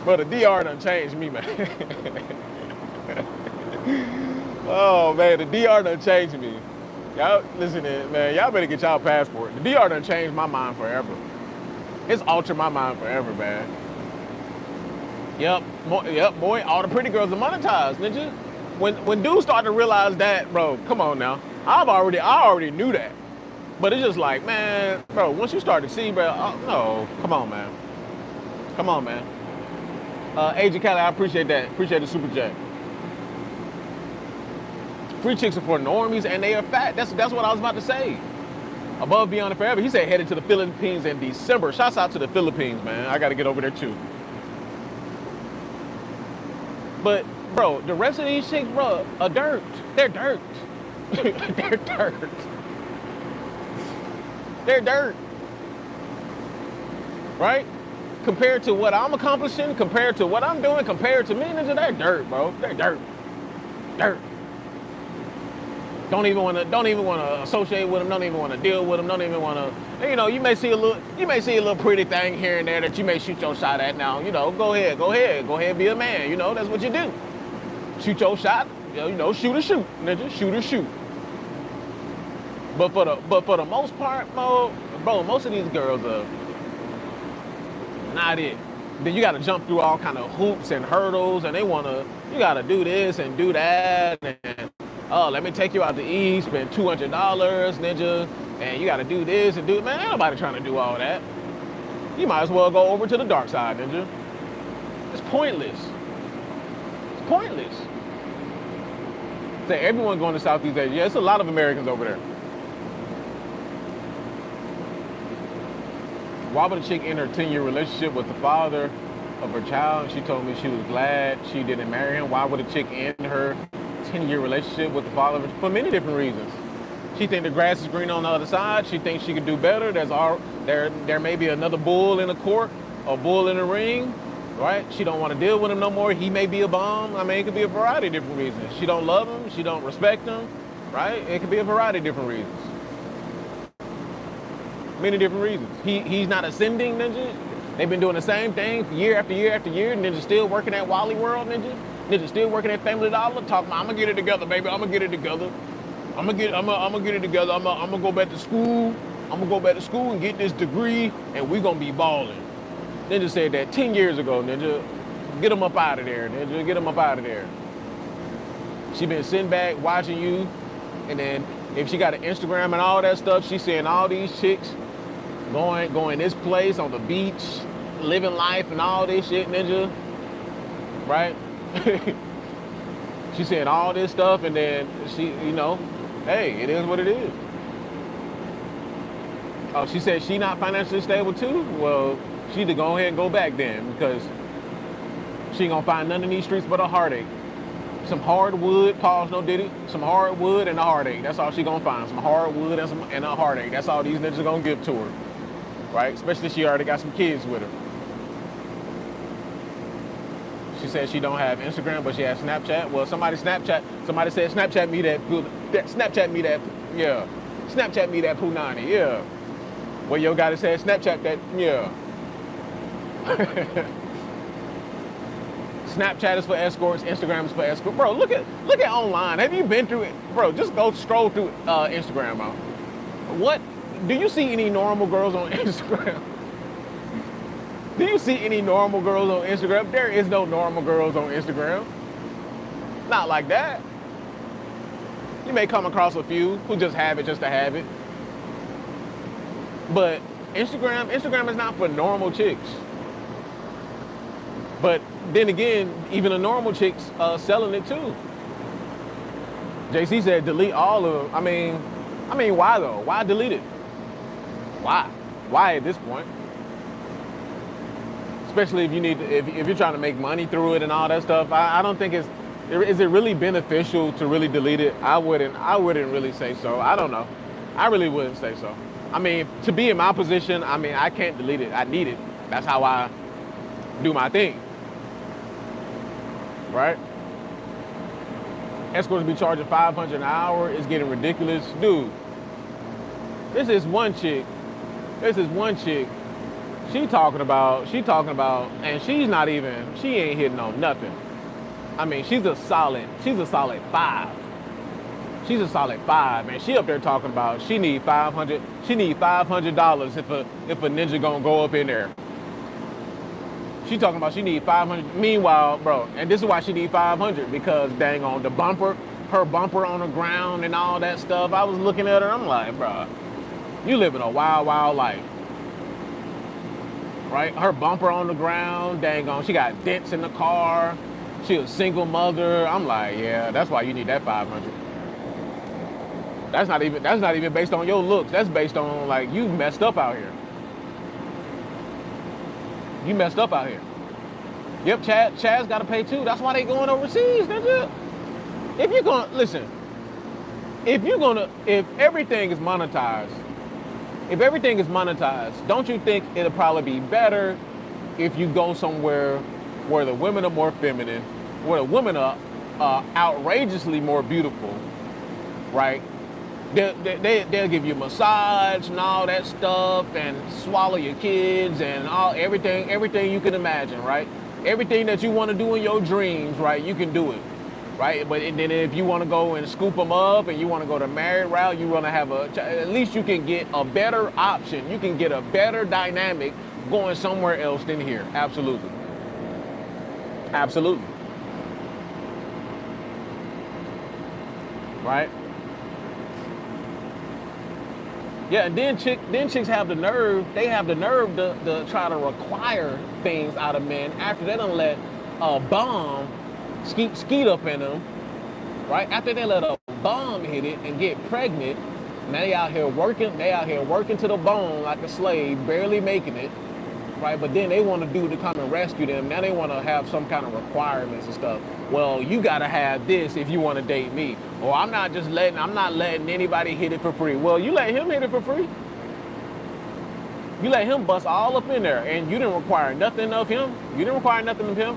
Bro, the DR done changed me, man. Oh, man, the DR done changed me. Y'all, listen, man, y'all better get y'all passport. The DR done changed my mind forever. It's altered my mind forever, man. Yep, boy, all the pretty girls are monetized, ninja. When dudes start to realize that, bro, come on now. I already knew that. But it's just like, man, bro, once you start to see, bro, no, come on, man. Come on, man. Agent Cali, I appreciate that. Appreciate the super chat. Free chicks are for normies and they are fat. That's what I was about to say. Above, Beyond, and Forever. He said headed to the Philippines in December. Shouts out to the Philippines, man. I got to get over there too. But, bro, the rest of these chicks, bro, are dirt. They're dirt. They're dirt. They're dirt. Right? Compared to what I'm accomplishing, compared to what I'm doing, compared to me, they're dirt, bro. They're dirt. Dirt. Don't even want to associate with them. Don't even want to deal with them. Don't even want to. You know, you may see a little pretty thing here and there that you may shoot your shot at. Now, you know, go ahead, be a man. You know, that's what you do. Shoot your shot. You know, shoot or shoot, ninja. Shoot or shoot. But for the most part, bro, most of these girls are not it. Then you got to jump through all kind of hoops and hurdles, and you got to do this and do that, and oh, let me take you out to eat, spend $200, ninja, and you got to do this and do, man, ain't nobody trying to do all that. You might as well go over to the dark side, ninja. It's pointless. It's pointless. Say everyone going to Southeast Asia. Yeah, it's a lot of Americans over there. Why would a chick end her 10-year relationship with the father of her child? She told me she was glad she didn't marry him. Why would a chick end her 10-year relationship with the father? For many different reasons. She thinks the grass is green on the other side. She thinks she could do better. There may be another bull in the court, a bull in the ring, right? She don't want to deal with him no more. He may be a bum. I mean, it could be a variety of different reasons. She don't love him. She don't respect him, right? It could be a variety of different reasons. Many different reasons. He's not ascending, ninja. They've been doing the same thing year after year after year. Ninja still working at Wally World, ninja. Ninja still working at Family Dollar. Talking about, I'm gonna get it together, baby. I'm gonna get it together. I'm gonna get it together. I'm gonna go back to school. I'm gonna go back to school and get this degree, and we gonna be balling. Ninja said that 10 years ago, ninja. Get them up out of there, ninja. Get them up out of there. She been sitting back watching you, and then if she got an Instagram and all that stuff, she's seeing all these chicks going this place on the beach, living life and all this shit, ninja. Right? She's saying all this stuff, and then she, you know, hey, it is what it is. Oh, she said she not financially stable too? Well, she need to go ahead and go back then, because she ain't gonna find none in these streets but a heartache. Some hardwood, pause, no diddy. Some hardwood and a heartache. That's all she gonna find. Some hardwood and a heartache. That's all these niggas are gonna give to her. Right? Especially if she already got some kids with her. She said she don't have Instagram, but she has Snapchat. Well, somebody said Snapchat me that, yeah. Snapchat me that Punani, yeah. Well, yo gotta say Snapchat that, yeah. Snapchat is for escorts, Instagram is for escorts. Bro, look at online. Have you been through it? Bro, just go scroll through Instagram, bro. What? Do you see any normal girls on Instagram? Do you see any normal girls on Instagram? There is no normal girls on Instagram. Not like that. You may come across a few who just have it just to have it. But Instagram is not for normal chicks. But then again, even the normal chicks selling it too. JC said delete all of them. I mean, why though? Why delete it? Why? Why at this point? Especially if you need, if you're trying to make money through it and all that stuff. I don't think is it really beneficial to really delete it? I wouldn't really say so. I don't know. I really wouldn't say so. I mean, to be in my position, I mean, I can't delete it. I need it. That's how I do my thing. Right? Escorts be charging $500 an hour. It's getting ridiculous. Dude, this is one chick. She talking about, and she ain't hitting on nothing. I mean, she's a solid 5. She's a solid 5, man. She up there talking about she need $500 if a ninja gonna go up in there. She talking about she need 500. Meanwhile, bro, and this is why she need 500, because dang on her bumper on the ground and all that stuff. I was looking at her, I'm like, bro, you living a wild, wild life. Right? Her bumper on the ground, dang on, she got dents in the car. She a single mother. I'm like, yeah, that's why you need that 500. That's not even based on your looks. That's based on, like, you messed up out here. You messed up out here. Yep, Chad's got to pay too. That's why they going overseas, nigga. If you're gonna listen, if everything is monetized, don't you think it'll probably be better if you go somewhere where the women are more feminine, where the women are outrageously more beautiful, right? They'll give you a massage and all that stuff, and swallow your kids and everything you can imagine, right? Everything that you want to do in your dreams, right? You can do it, right? But then if you want to go and scoop them up and you want to go the married route, you want to have at least you can get a better option. You can get a better dynamic going somewhere else than here. Absolutely. Absolutely. Right? Yeah, and then chicks have the nerve, to try to require things out of men after they done let a bomb skeet up in them, right? After they let a bomb hit it and get pregnant, now they out here working to the bone like a slave, barely making it, right? But then they want a dude to come and rescue them. Now they want to have some kind of requirements and stuff. Well, you gotta have this if you want to date me. Or I'm not letting anybody hit it for free. Well, you let him hit it for free. You let him bust all up in there, and you didn't require nothing of him.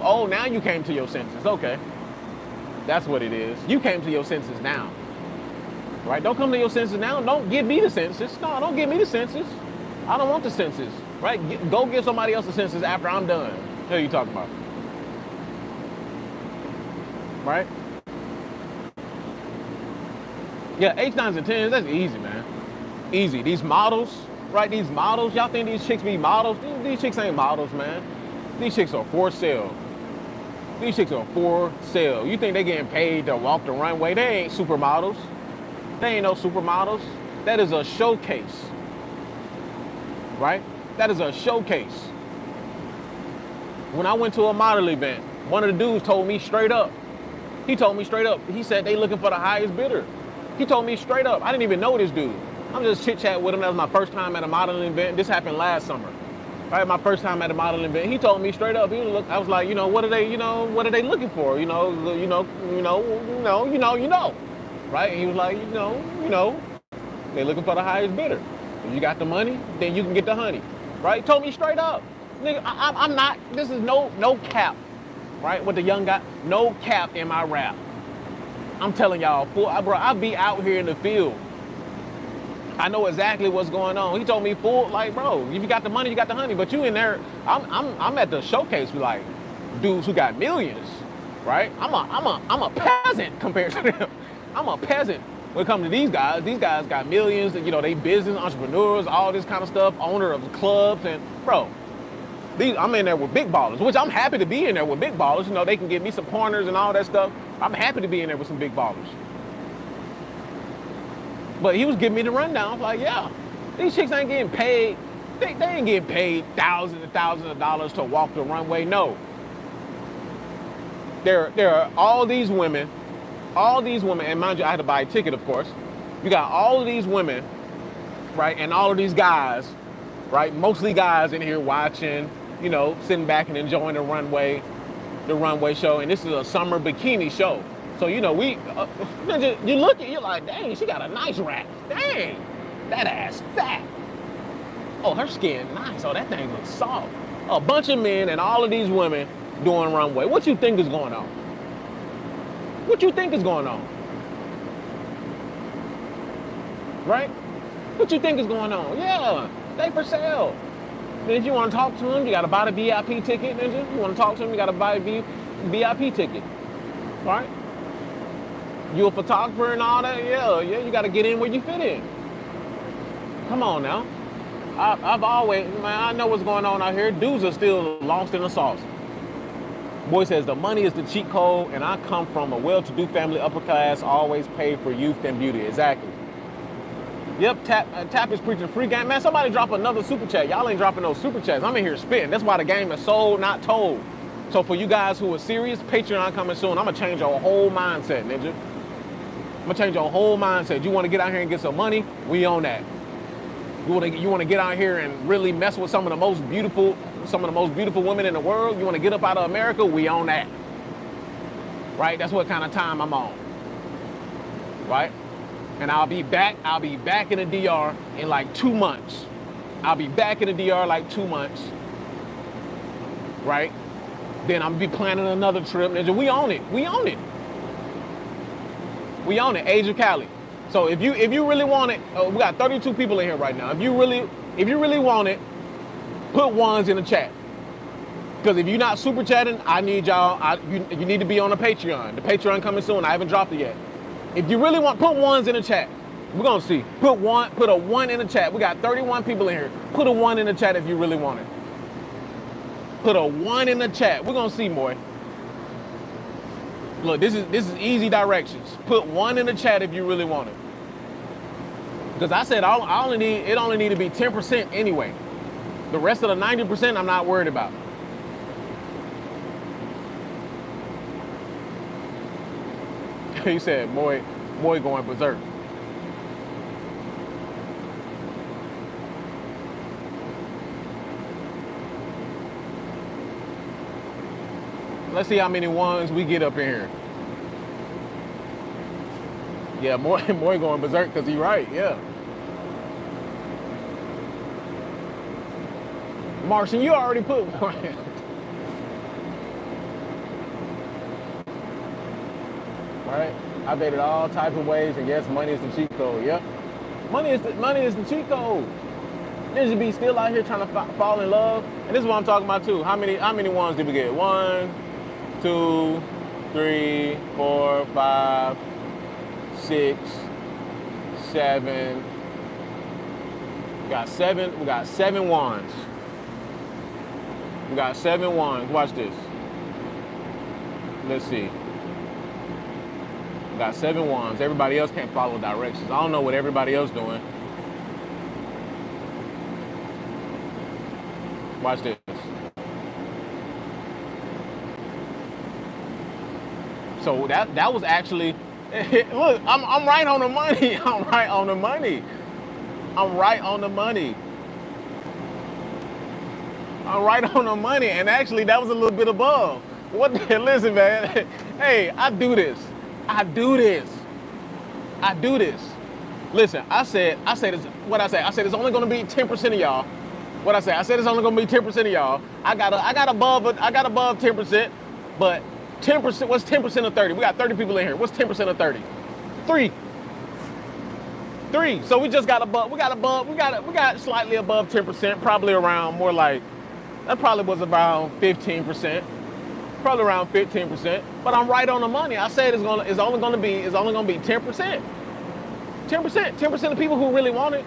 Oh, now you came to your senses. Okay. That's what it is. You came to your senses now. Right? Don't come to your senses now. Don't give me the senses. No, don't give me the senses. I don't want the senses. Right? Go give somebody else the senses after I'm done. What are you talking about? Right? Yeah, H9s and 10s, that's easy, man. Easy. These models, right? These models, y'all think these chicks be models? These chicks ain't models, man. These chicks are for sale. You think they getting paid to walk the runway? They ain't supermodels. They ain't no supermodels. That is a showcase. Right? That is a showcase. When I went to a model event, one of the dudes told me straight up. He said they looking for the highest bidder. He told me straight up. I didn't even know this dude. I'm just chit-chat with him. That was my first time at a modeling event. This happened last summer. Right, my first time at a modeling event. He told me straight up. I was like, what are they looking for? Right? And he was like, they looking for the highest bidder. If you got the money, then you can get the honey. Right? Told me straight up. Nigga, I'm not, this is no cap. Right? With the young guy, no cap in my rap. I'm telling y'all, bro, I be out here in the field. I know exactly what's going on. He told me bro, if you got the money, you got the honey. But you in there, I'm at the showcase with like dudes who got millions, right? I'm a peasant compared to them. I'm a peasant when it comes to these guys. These guys got millions, and they business entrepreneurs, all this kind of stuff, owner of clubs, and bro, I'm in there with big ballers, which I'm happy to be in there with big ballers. They can give me some pointers and all that stuff. I'm happy to be in there with some big ballers. But he was giving me the rundown. I was like, yeah. These chicks ain't getting paid. They ain't getting paid thousands and thousands of dollars to walk the runway. No. There are all these women, and mind you, I had to buy a ticket, of course. You got all of these women, right, and all of these guys, right, mostly guys in here watching, you know, sitting back and enjoying the runway show. And this is a summer bikini show. So, you know, you look at, you're like, dang, she got a nice rack. Dang, that ass fat. Oh, her skin nice. Oh, that thing looks soft. A bunch of men and all of these women doing runway. What you think is going on? What you think is going on? Right? What you think is going on? Yeah, they for sale. Then if you want to talk to them, you got to buy the VIP ticket. Ninja. You want to talk to them, you got to buy a VIP ticket. Right? You a photographer and all that? Yeah, you got to get in where you fit in. Come on now. I've always, man, I know what's going on out here. Dudes are still lost in the sauce. Boy says the money is the cheat code, and I come from a well-to-do family, upper class, always paid for youth and beauty. Exactly. Yep, Tap is preaching free game. Man, somebody drop another super chat. Y'all ain't dropping no super chats. I'm in here spitting. That's why the game is sold, not told. So for you guys who are serious, Patreon coming soon. I'm gonna change your whole mindset, ninja. I'm gonna change your whole mindset. You wanna get out here and get some money? We on that. You wanna get out here and really mess with some of the most beautiful women in the world? You wanna get up out of America? We on that. Right? That's what kind of time I'm on. Right? And I'll be back in the DR in like 2 months. I'll be back in the DR like 2 months. Right? Then I'm gonna be planning another trip. We own it. We own it. We own it. Age of Cali. So if you really want it, we got 32 people in here right now. If you really want it, put ones in the chat. Because if you're not super chatting, I need y'all. You need to be on the Patreon. The Patreon coming soon. I haven't dropped it yet. If you really want, put ones in the chat. We're gonna see. Put a one in the chat. We got 31 people in here. Put a one in the chat if you really want it. Put a one in the chat. We're gonna see, boy. Look, this is easy directions. Put one in the chat if you really want it. Because I said it only need to be 10% anyway. The rest of the 90% I'm not worried about. He said, boy going berserk. Let's see how many ones we get up in here. Yeah, Moy going berserk because he's right, yeah. Martian, you already put one. Right? I've dated all types of ways, and yes, money is the cheat code. Yep. Money is the cheat code. Niggas be still out here trying to fall in love. And this is what I'm talking about too. How many ones did we get? 1, 2, 3, 4, 5, 6, 7. We got 7 wands. We got 7 wands. Watch this. Let's see. We got 7 wands. Everybody else can't follow directions. I don't know what everybody else doing. Watch this. So that was actually, look, I'm right on the money. I'm right on the money. I'm right on the money. I'm right on the money. And actually that was a little bit above. What the, listen, man. Hey, I do this. Listen, I said this, what I say? I said it's only gonna be 10% of y'all. What I say? I said it's only gonna be 10% of y'all. I got above 10%, but 10%, what's 10% of 30? We got 30 people in here. What's 10% of 30? 3. So we just got above, we got slightly above 10%, probably around more like, that probably was around 15%. Probably around 15%. But I'm right on the money. I said it's only gonna be 10%. 10% of people who really want it.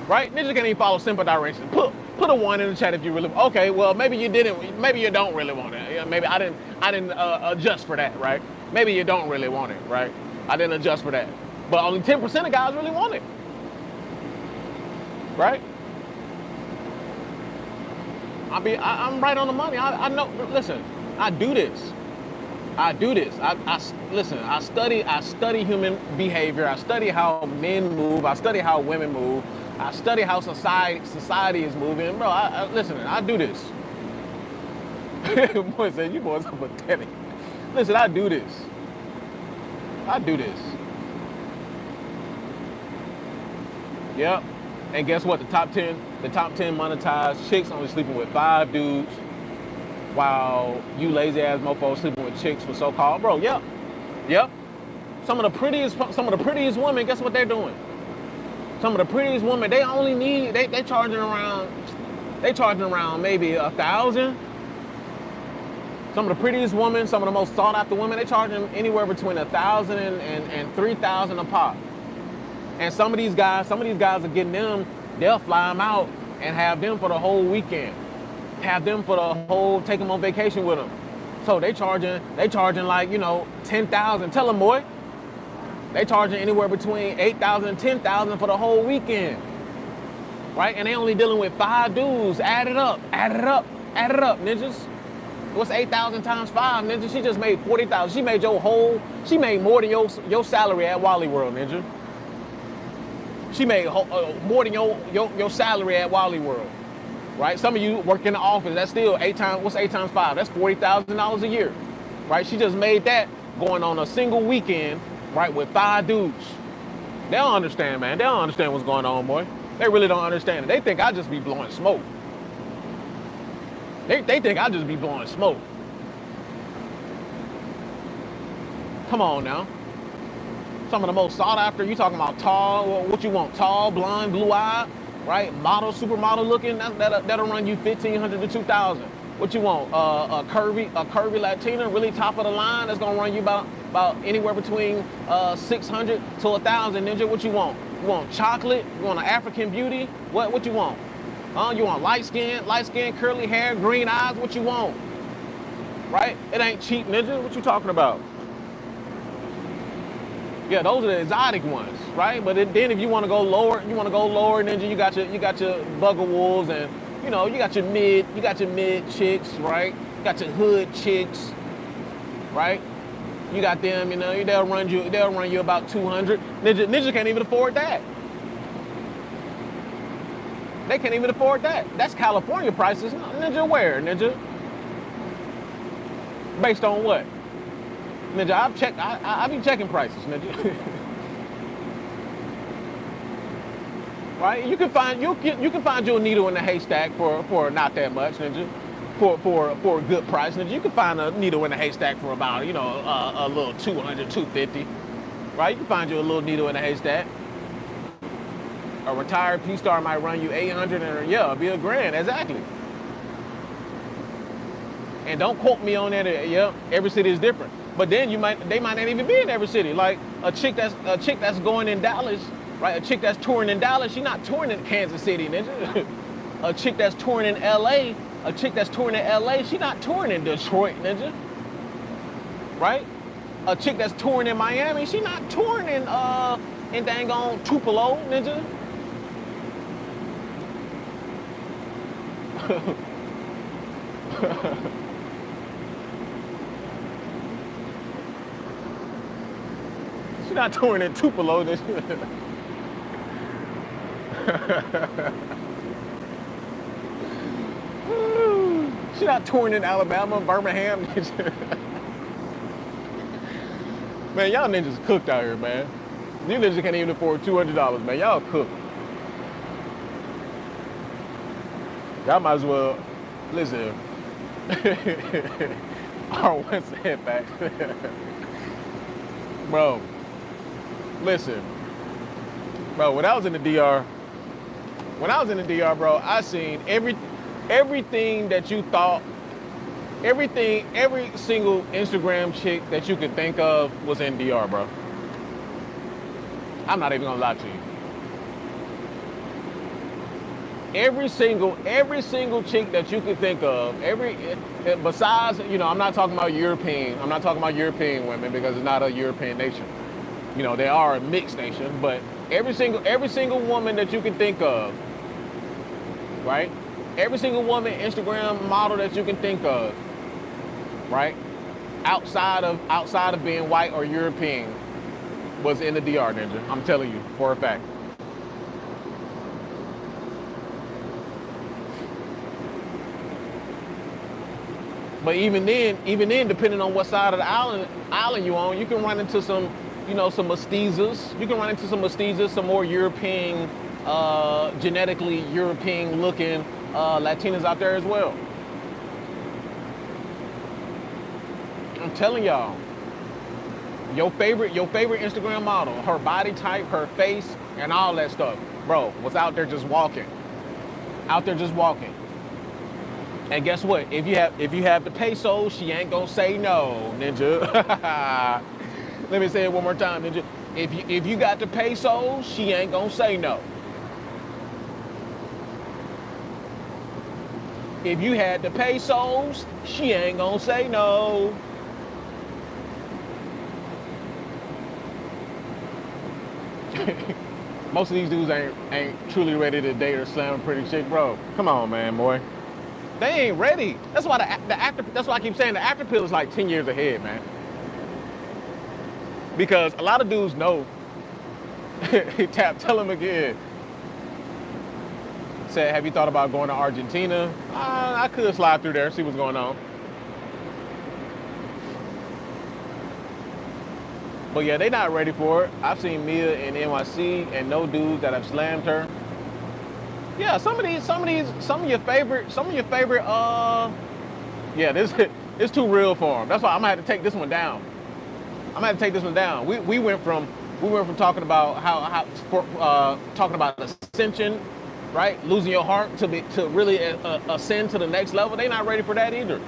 Right? Ninja can't even follow simple directions. Put a 1 in the chat if you really. Okay, well maybe you didn't. Maybe you don't really want it. Yeah, maybe I didn't adjust for that. Right? Maybe you don't really want it. Right? I didn't adjust for that. But only 10% of guys really want it. right? I'm right on the money. I know. Listen, I do this. Listen. I study human behavior. I study how men move. I study how women move. I study how society is moving. Bro, listen. I do this. Boy said, you boys are pathetic. Listen, I do this. Yep. And guess what? The top 10 monetized chicks only sleeping with 5 dudes, while you lazy ass mofos sleeping with chicks for so-called, bro. Yep. Some of the prettiest women, guess what they're doing? Some of the prettiest women, they only need, they charging around maybe 1,000. Some of the prettiest women, some of the most sought after women, they charging anywhere between 1,000 and 3,000 a pop. And some of these guys are getting them, they'll fly them out and have them for the whole weekend. Have them for the whole, take them on vacation with them. So they charging like, 10,000. Tell them, boy. They charging anywhere between 8,000 and 10,000 for the whole weekend. Right? And they only dealing with 5 dudes. Add it up, ninjas. What's 8,000 times 5, ninja? She just made 40,000. She made more than your salary at Wally World, ninja. She made more than your salary at Wally World, right? Some of you work in the office. That's still 8 times. What's 8 times 5? That's $40,000 a year, right? She just made that going on a single weekend, right, with 5 dudes. They don't understand, man. They don't understand what's going on, boy. They really don't understand it. They think I just be blowing smoke. They think I just be blowing smoke. Come on now. Some of the most sought after, you talking about tall, what you want? Tall, blonde, blue-eyed, right? Model, supermodel looking, that'll run you $1,500 to $2,000. What you want? A curvy Latina, really top of the line, that's gonna run you about anywhere between 600 to 1,000. Ninja, what you want? You want chocolate? You want an African beauty? What you want? You want light skin, curly hair, green eyes? What you want? Right? It ain't cheap, ninja. What you talking about? Yeah, those are the exotic ones, right? But then if you want to go lower, ninja. You got your bugger wolves, and you got your mid chicks, right? You got your hood chicks, right? You got them, they'll run you about 200. Ninja can't even afford that. They can't even afford that. That's California prices. Ninja, where, ninja? Based on what? Ninja, I be checking prices, ninja. Right? You can find you a needle in the haystack for not that much, ninja. For a good price, ninja. You can find a needle in the haystack for about, a little 200, 250. Right? You can find you a little needle in the haystack. A retired P-star might run you 800 and it'll be $1,000, exactly. And don't quote me on that. Every city is different. But then they might not even be in every city. Like a chick that's going in Dallas, right? A chick that's touring in Dallas, she's not touring in Kansas City, ninja. A chick that's touring in LA, she's not touring in Detroit, ninja. Right? A chick that's touring in Miami, she's not touring in dang on Tupelo, ninja. She's not touring in Tupelo. She's not touring in Alabama, Birmingham. Man, y'all ninjas cooked out here, man. You ninjas can't even afford $200, man. Y'all cooked. Y'all might as well, listen. R1 said back. Bro, listen. Bro, when I was in the DR, bro, I seen everything that you thought, every single Instagram chick that you could think of was in DR, bro. I'm not even gonna lie to you. Every single chick that you could think of, besides, I'm not talking about European women because it's not a European nation. They are a mixed nation, but every single woman that you can think of, right? Every single woman Instagram model that you can think of, right? Outside of being white or European was in the DR, Ninja. I'm telling you for a fact. But even then, depending on what side of the island you on, you can run into some, some mestizas. You can run into some mestizas, some more European, genetically European looking Latinas out there as well. I'm telling y'all, your favorite Instagram model, her body type, her face, and all that stuff, bro, was out there just walking. Out there just walking. And guess what? If you have the pesos, she ain't gonna say no, Ninja. Let me say it one more time, Ninja. If you got the pesos, she ain't gonna say no. If you had the pesos, she ain't gonna say no. Most of these dudes ain't truly ready to date or slam a pretty chick, bro. Come on, man, boy. They ain't ready. That's why that's why I keep saying the after pill is like 10 years ahead, man. Because a lot of dudes know. Tell him again. Said, have you thought about going to Argentina? I could slide through there, see what's going on. But yeah, they not ready for it. I've seen Mia in NYC and no dudes that have slammed her. Yeah, some of your favorite, yeah, it's too real for them. That's why I'm gonna have to take this one down. We went from talking about talking about ascension, right? Losing your heart to really ascend to the next level. They not ready for that either,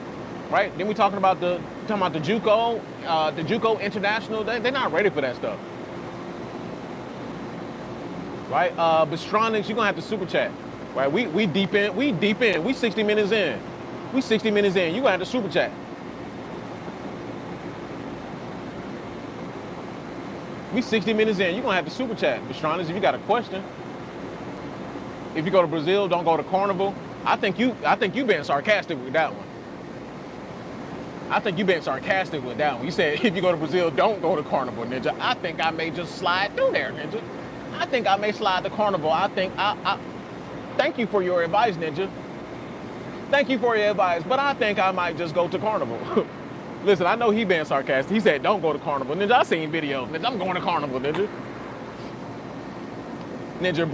right? Then we talking about the JUCO International. They're not ready for that stuff, right? Bistronics, you're gonna have to super chat, right? We deep in. We 60 minutes in. You gonna have to super chat. We 60 minutes in. You gonna have to super chat, Bistronics, if you got a question. If you go to Brazil, don't go to Carnival. I think you being sarcastic with that one. You said if you go to Brazil, don't go to Carnival, Ninja. I think I may just slide through there, Ninja. I think I may slide to Carnival. Thank you for your advice, Ninja. Thank you for your advice, but I think I might just go to Carnival. Listen, I know he being sarcastic. He said, don't go to Carnival. Ninja, I seen videos. Ninja, I'm going to Carnival, Ninja. Ninja,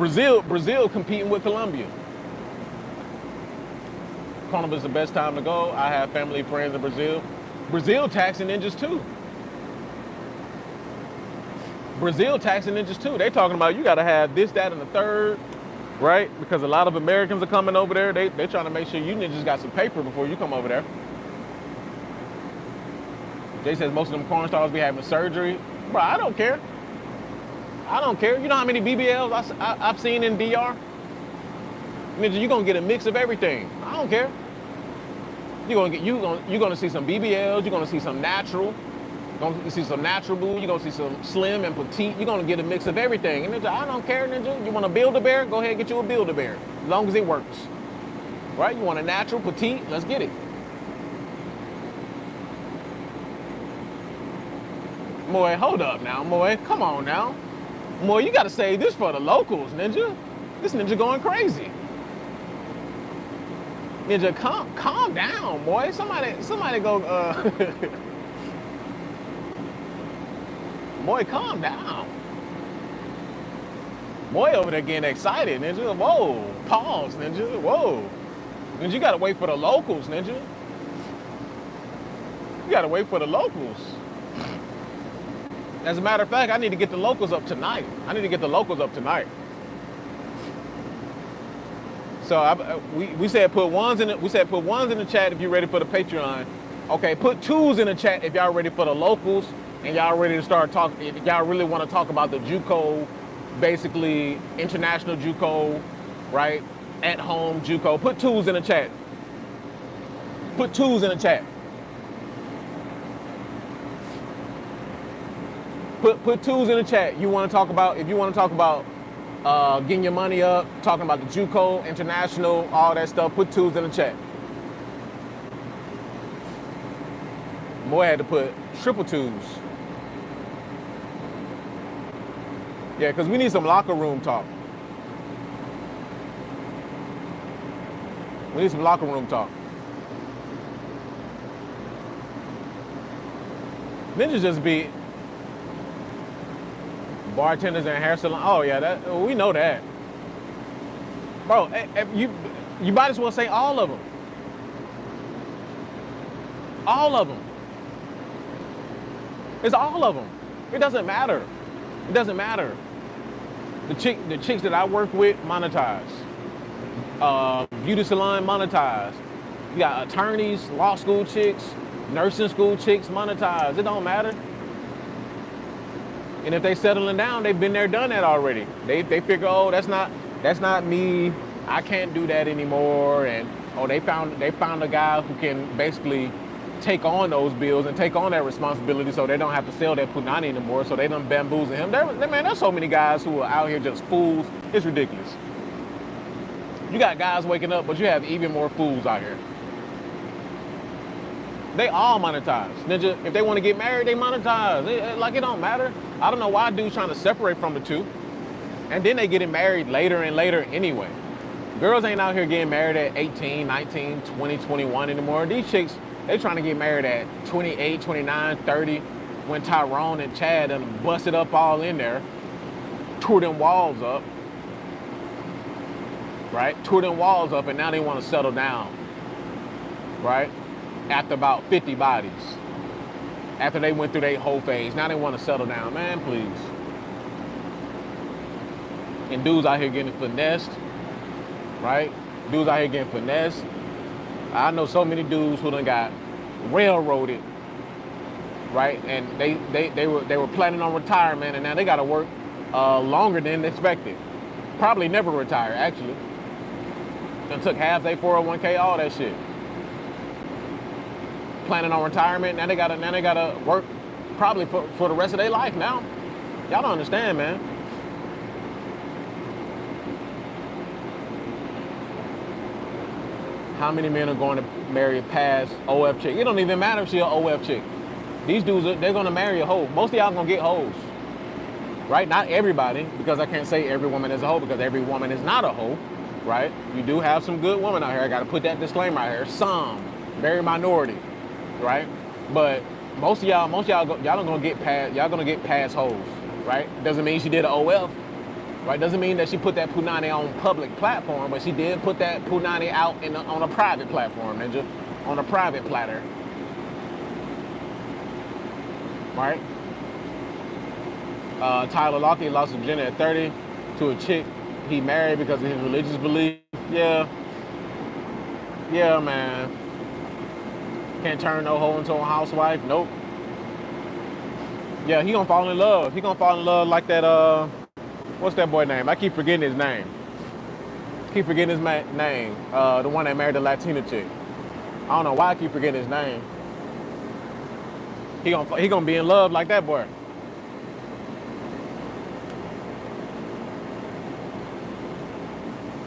Brazil competing with Colombia. Carnival is the best time to go. I have family, friends in Brazil. Brazil taxing ninjas too. They talking about you got to have this, that, and the third, right? Because a lot of Americans are coming over there. They trying to make sure you ninjas got some paper before you come over there. Jay says most of them corn stars be having surgery. Bro, I don't care. You know how many BBLs I've seen in DR? Ninja, you're gonna get a mix of everything. I don't care. You're gonna see some BBLs, you're gonna see some natural, you're gonna see some natural boo, you're gonna see some slim and petite, you're gonna get a mix of everything. And Ninja, I don't care, Ninja. You wanna Build-A-Bear? Go ahead and get you a Build-A-Bear. As long as it works. Right? You want a natural, petite, let's get it. Moy, hold up now, Moy. Come on now. Moy, you gotta save this for the locals, Ninja. This Ninja going crazy. Ninja, calm down, boy. Somebody go, boy, calm down. Boy over there getting excited, Ninja. Whoa, pause, Ninja. Whoa. Ninja, you gotta wait for the locals, Ninja. You gotta wait for the locals. As a matter of fact, I need to get the locals up tonight. So we said put ones in the chat if you're ready for the Patreon. Okay, put twos in the chat if y'all ready for the locals and y'all ready to start talking. If y'all really want to talk about the JUCO, basically international JUCO, right? At home JUCO. Put twos in the chat. Put twos in the chat. Put twos in the chat. If you want to talk about getting your money up, talking about the JUCO, international, all that stuff. Put 2s in the chat. Boy had to put triple 2s. Yeah, because we need some locker room talk. We need some locker room talk. Ninjas just be bartenders and hair salon. Oh yeah, we know that, bro. You might as well say all of them. All of them. It's all of them. It doesn't matter. It doesn't matter. The chicks that I work with monetize. Beauty salon monetize. You got attorneys, law school chicks, nursing school chicks monetize. It don't matter. And if they settling down, they've been there, done that already. They figure, oh, that's not me. I can't do that anymore. And they found a guy who can basically take on those bills and take on that responsibility, so they don't have to sell that punani anymore. So they done bamboozle him. Man, there's so many guys who are out here just fools. It's ridiculous. You got guys waking up, but you have even more fools out here. They all monetize. Ninja, if they want to get married, they monetize. It don't matter. I don't know why dudes trying to separate from the two. And then they getting married later and later anyway. Girls ain't out here getting married at 18, 19, 20, 21 anymore. These chicks, they trying to get married at 28, 29, 30, when Tyrone and Chad done busted up all in there, tore them walls up, right? Tore them walls up, and now they want to settle down, right? After about 50 bodies. After they went through their whole phase, now they want to settle down. Man, please. And dudes out here getting finessed, right? Dudes out here getting finessed. I know so many dudes who done got railroaded, right? And they were planning on retirement, and now they got to work longer than expected. Probably never retire, actually. Done took half their 401k, all that shit. Planning on retirement, now they gotta work probably for the rest of their life now. Y'all don't understand, man. How many men are going to marry a past OF chick? It don't even matter if she's an OF chick. These dudes, they're gonna marry a hoe. Most of y'all gonna get hoes, right? Not everybody, because I can't say every woman is a hoe, because every woman is not a hoe, right? You do have some good women out here. I gotta put that disclaimer out here. Some, very minority, right? But most of y'all gonna get past hoes, right? Doesn't mean she did an OF, right? Doesn't mean that she put that punani on public platform, but she did put that punani out on a private platform, Ninja, on a private platter, right? Tyler Lockett lost a Jenna at 30 to a chick he married because of his religious belief. Yeah, man. Can't turn no hoe into a housewife. Nope. Yeah, he gonna fall in love. He gonna fall in love like that. What's that boy name? I keep forgetting his name. The one that married the Latina chick. I don't know why I keep forgetting his name. He gonna be in love like that boy.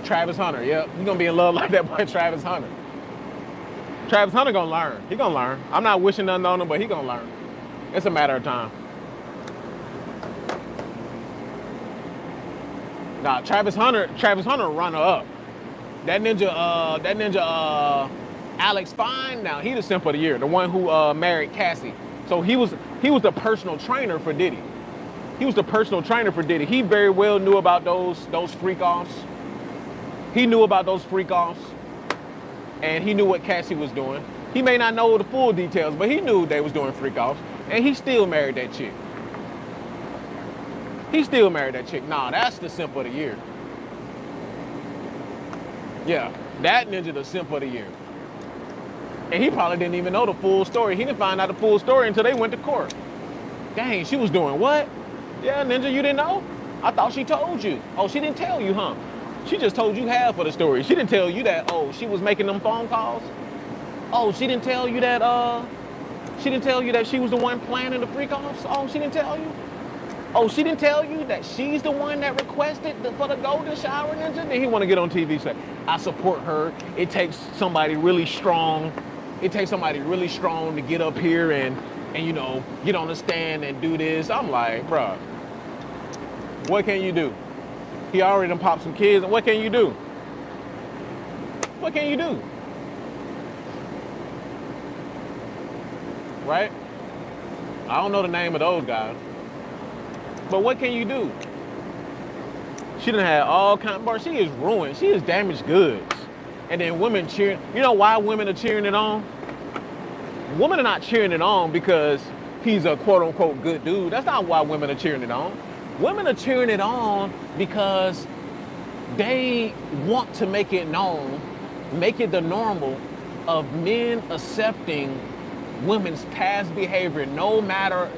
Travis Hunter. Yep, he gonna be in love like that boy, Travis Hunter. Travis Hunter gonna learn. He gonna learn. I'm not wishing nothing on him, but he gonna learn. It's a matter of time. Nah, Travis Hunter runner up. That ninja, Alex Fine. Now he the simp of the year, the one who married Cassie. So he was the personal trainer for Diddy. He very well knew about those freak offs. He knew about those freak offs, and he knew what Cassie was doing. He may not know the full details, but he knew they was doing freak offs, and he still married that chick. Nah, that's the simp of the year. Yeah, that ninja the simp of the year. And he probably didn't even know the full story. He didn't find out the full story until they went to court. Dang, she was doing what? Yeah, ninja, you didn't know? I thought she told you. Oh, she didn't tell you, huh? She just told you half of the story. She didn't tell you that, oh, she was making them phone calls. Oh, she didn't tell you that she was the one planning the freak offs. Oh, she didn't tell you? Oh, she didn't tell you that she's the one that requested for the golden shower, Ninja? Then he want to get on TV and say, I support her. It takes somebody really strong. It takes somebody really strong to get up here and you know, get on the stand and do this. I'm like, bruh, what can you do? He already done popped some kids. What can you do? What can you do? Right? I don't know the name of those guys. But what can you do? She done had all kinds, bro, she is ruined. She is damaged goods. And then women cheering. You know why women are cheering it on? Women are not cheering it on because he's a quote unquote good dude. That's not why women are cheering it on. Women are cheering it on because they want to make it known, make it the normal of men accepting women's past behavior, no matter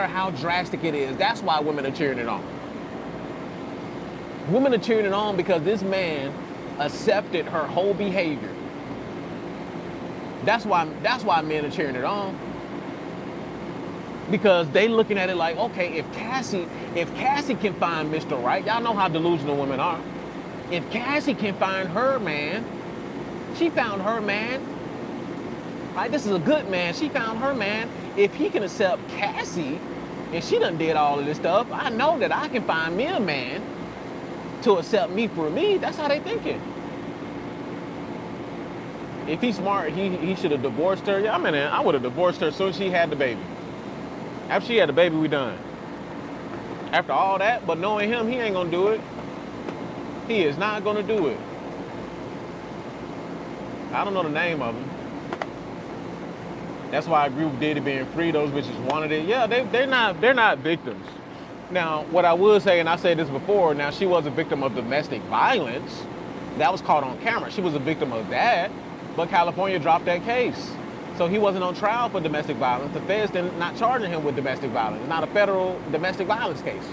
how drastic it is. That's why women are cheering it on. Women are cheering it on because this man accepted her whole behavior. That's why men are cheering it on. Because they looking at it like, okay, if Cassie can find Mr. Right, y'all know how delusional women are. If Cassie can find her man, she found her man. Right? This is a good man. She found her man. If he can accept Cassie, and she done did all of this stuff, I know that I can find me a man to accept me for me. That's how they thinking. If he's smart, he should have divorced her. Yeah, I would have divorced her as soon as she had the baby. After she had the baby, we done. After all that, but knowing him, he ain't gonna do it. He is not gonna do it. I don't know the name of him. That's why I agree with Diddy being free. Those bitches wanted it. Yeah, they're not victims. Now, what I would say, and I said this before, now she was a victim of domestic violence. That was caught on camera. She was a victim of that, but California dropped that case. So he wasn't on trial for domestic violence. The feds did not charging him with domestic violence. It's not a federal domestic violence case,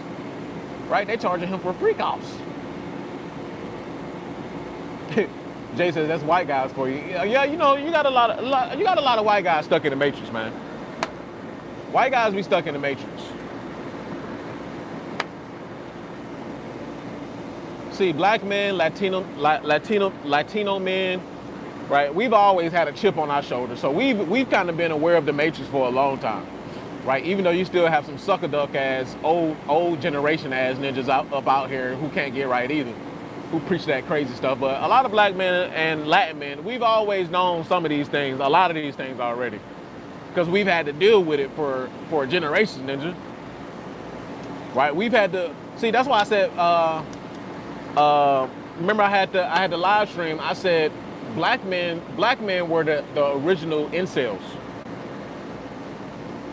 right? They charging him for freak offs. Jay says that's white guys for you. Yeah, you know, you got a lot of white guys stuck in the matrix, man. White guys be stuck in the matrix. See, black men, Latino men, right? We've always had a chip on our shoulder, so we've kind of been aware of the matrix for a long time, right? Even though you still have some sucker duck ass old generation ass ninjas up out here who can't get right either, who preach that crazy stuff. But a lot of black men and Latin men, we've always known some of these things, a lot of these things already, because we've had to deal with it for generations, ninja. Right? We've had to see. That's why I said. Remember, I had the live stream. I said black men were the original incels.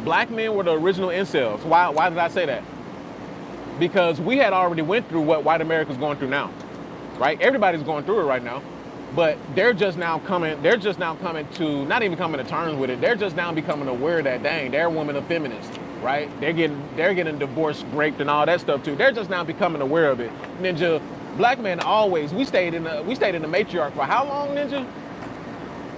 Black men were the original incels. Why did I say that? Because we had already went through what white America's going through now, right? Everybody's going through it right now, but they're just now coming to, not even coming to terms with it. They're just now becoming aware that, dang, their women are feminists, right? They're getting divorced, raped, and all that stuff too. They're just now becoming aware of it. Ninja, black men always, we stayed in the matriarch for how long, Ninja?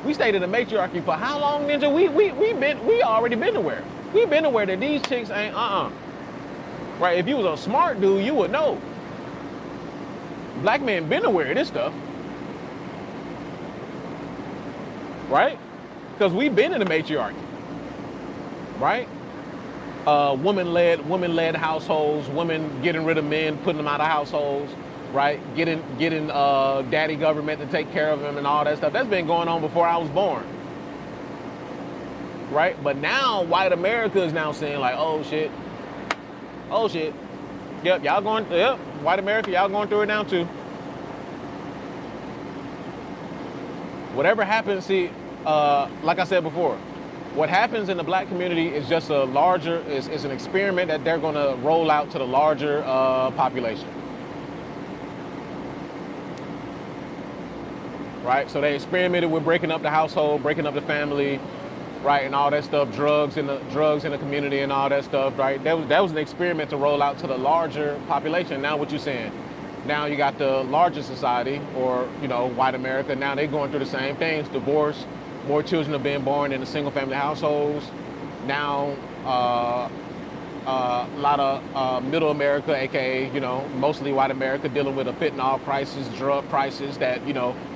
We stayed in the matriarchy for how long, Ninja? We already been aware. We've been aware that these chicks ain't right? If you was a smart dude, you would know. Black men been aware of this stuff, right? Because we've been in the matriarchy, right? Women-led households, women getting rid of men, putting them out of households, right? Getting daddy government to take care of them and all that stuff. That's been going on before I was born, right? But now white America is now saying like, oh shit, yep, white America, y'all going through it now too. Whatever happens, see, like I said before, what happens in the black community is just is an experiment that they're going to roll out to the larger population. Right? So they experimented with breaking up the household, breaking up the family, right, and all that stuff, drugs in the community and all that stuff, right? That was an experiment to roll out to the larger population. Now what you're saying? Now you got the larger society, or, you know, white America. Now they're going through the same things, divorce. More children are being born in the single family households. Now middle America, aka mostly white America, dealing with the fentanyl prices, drug prices that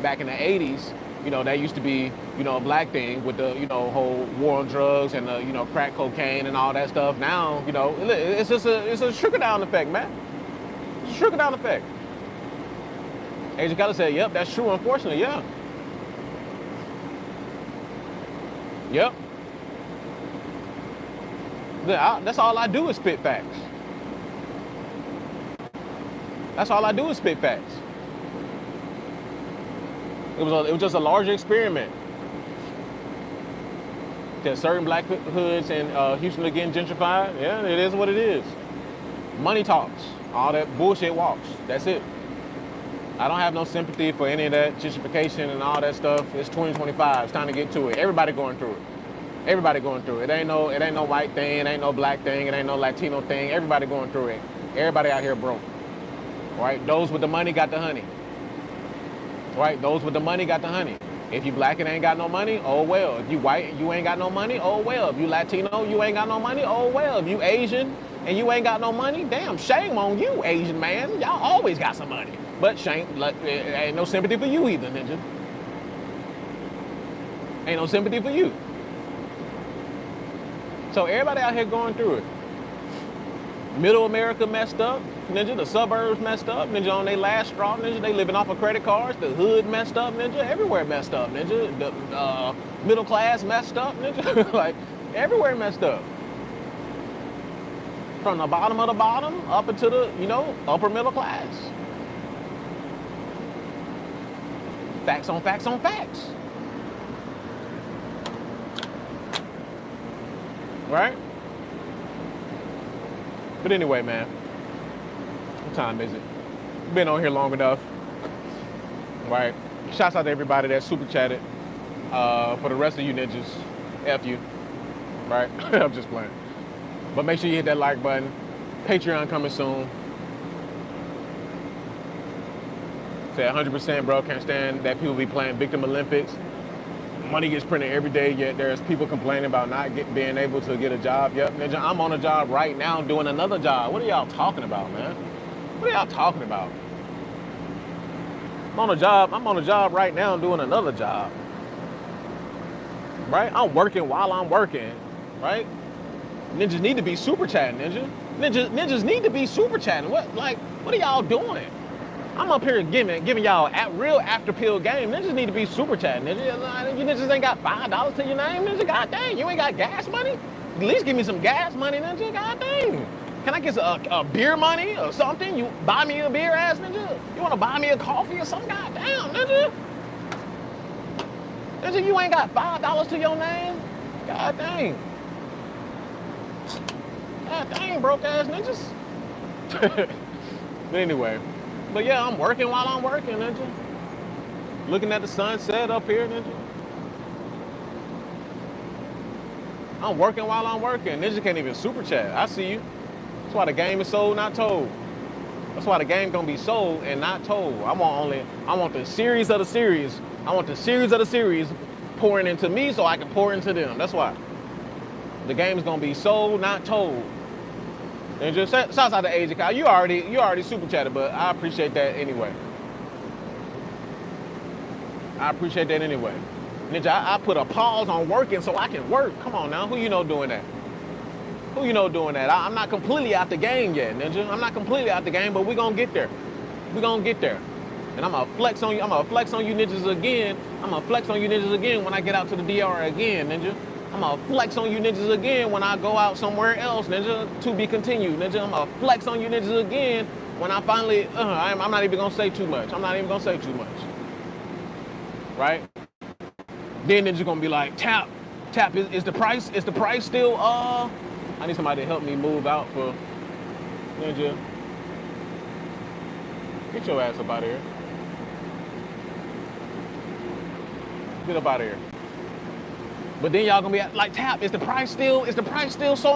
back in the '80s, that used to be a black thing with the whole war on drugs and the crack cocaine and all that stuff. Now it's just a trickle down effect, man. It's a trickle down effect. Agent Keller said, "Yep, that's true. Unfortunately, yeah. Yep. That's all I do is spit facts. That's all I do is spit facts. It was just a larger experiment. That certain black hoods in Houston are getting gentrified. Yeah, it is what it is. Money talks. All that bullshit walks. That's it. I don't have no sympathy for any of that gentrification and all that stuff. It's 2025. It's time to get to it. Everybody going through it. Everybody going through it. It ain't no white thing. It ain't no black thing. It ain't no Latino thing. Everybody going through it. Everybody out here broke. Right? Those with the money got the honey. Right? Those with the money got the honey. If you black and ain't got no money, oh well. If you white and you ain't got no money, oh well. If you Latino, you ain't got no money, oh well. If you Asian and you ain't got no money, damn, shame on you, Asian man. Y'all always got some money. But shame, ain't no sympathy for you either, ninja. Ain't no sympathy for you. So everybody out here going through it. Middle America messed up, ninja. The suburbs messed up, ninja. On their last straw, ninja. They living off of credit cards. The hood messed up, ninja. Everywhere messed up, ninja. The middle class messed up, ninja. Like everywhere messed up. From the bottom of the bottom up into the upper middle class. Facts on facts on facts. Right? But anyway, man, what time is it? Been on here long enough. Right? Shouts out to everybody that super chatted. For the rest of you ninjas, F you. Right? I'm just playing. But make sure you hit that like button. Patreon coming soon. Say 100%, bro. Can't stand that people be playing Victim Olympics. Money gets printed every day, yet there's people complaining about not being able to get a job. Yep, ninja, I'm on a job right now doing another job. What are y'all talking about, man? What are y'all talking about? I'm on a job right now doing another job. Right? I'm working while I'm working, right? Ninjas need to be super chatting, ninja. Ninjas need to be super chatting. What are y'all doing? I'm up here giving y'all real after pill game. Ninjas need to be super chatting, ninja. You ninjas ain't got $5 to your name, ninja. God dang, you ain't got gas money? At least give me some gas money, ninja. God dang. Can I get a beer money or something? You buy me a beer, ass ninja? You want to buy me a coffee or something? God damn, ninja. Ninja, you ain't got $5 to your name? God dang. God dang, broke ass ninjas. But anyway. But yeah, I'm working while I'm working, ninja. Looking at the sunset up here, ninja. I'm working while I'm working. Ninja can't even super chat. I see you. That's why the game is sold, not told. That's why the game gonna be sold and not told. I want the series of the series. I want the series of the series pouring into me so I can pour into them. That's why. The game is gonna be sold, not told. And just shouts out to Agent Kyle. You already super chatted, but I appreciate that anyway. Ninja, I put a pause on working so I can work. Come on now, who doing that? I'm not completely out the game yet, ninja. I'm not completely out the game, but we're gonna get there. And I'm gonna flex on you. I'm gonna flex on you ninjas again. When I get out to the DR again, ninja. I'm gonna flex on you ninjas again when I go out somewhere else, ninja. To be continued, ninja. I'm gonna flex on you ninjas again when I finally, I'm not even gonna say too much. Right? Then ninja gonna be like, tap, is the price still, I need somebody to help me move out for ninja. Get your ass up out of here. Get up out of here. But then y'all gonna be like, tap, is the price still so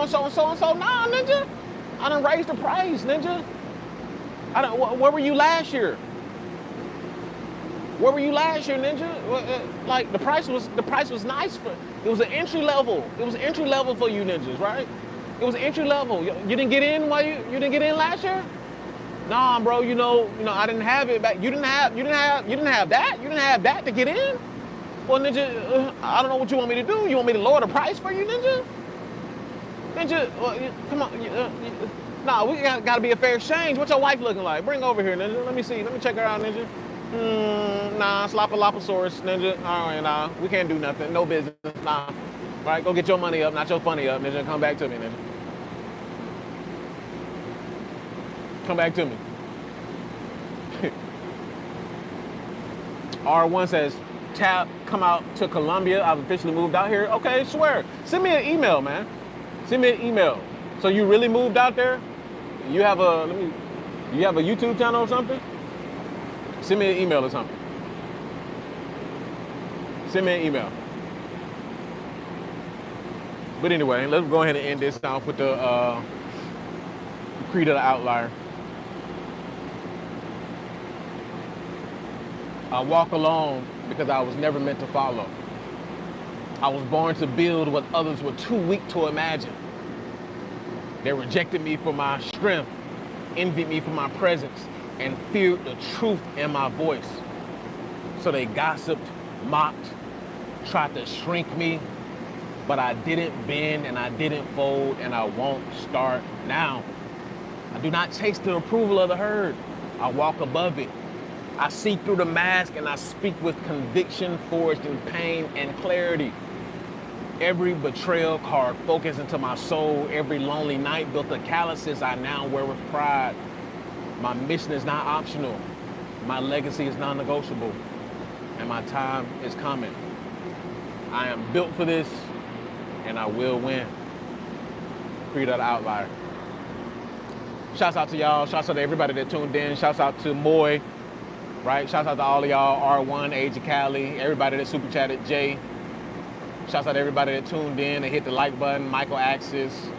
and so and so and so? Nah, ninja. I done raised the price, ninja. Where were you last year? Ninja? Like the price was nice it was an entry level. It was entry level for you ninjas, right? It was entry level. You didn't get in while you didn't get in last year? Nah, bro. I didn't have it back. You didn't have that. You didn't have that to get in. Well, Ninja, I don't know what you want me to do. You want me to lower the price for you, Ninja? Ninja, come on. Nah, we gotta be a fair exchange. What's your wife looking like? Bring her over here, Ninja. Let me see. Let me check her out, Ninja. Nah, Sloppaloposaurus, Ninja. All right, nah, we can't do nothing. No business. Nah. All right, go get your money up, not your funny up, Ninja. Come back to me, Ninja. Come back to me. R1 says, Tap, come out to Colombia. I've officially moved out here. Okay, swear. Send me an email, man. Send me an email. So you really moved out there? You have a YouTube channel or something? Send me an email or something. Send me an email. But anyway, let's go ahead and end this off with the Creed of the Outlier. I walk alone because I was never meant to follow. I was born to build what others were too weak to imagine. They rejected me for my strength, envied me for my presence, and feared the truth in my voice. So they gossiped, mocked, tried to shrink me, but I didn't bend and I didn't fold, and I won't start now. I do not chase the approval of the herd. I walk above it. I see through the mask and I speak with conviction forged in pain and clarity. Every betrayal carved focus into my soul. Every lonely night built the calluses I now wear with pride. My mission is not optional. My legacy is non-negotiable. And my time is coming. I am built for this and I will win. Creed of the Outlier. Shouts out to y'all. Shouts out to everybody that tuned in. Shouts out to Moy. Right? Shouts out to all of y'all, R1, Age of Cali, everybody that super chatted, Jay. Shouts out to everybody that tuned in and hit the like button, Michael Axis,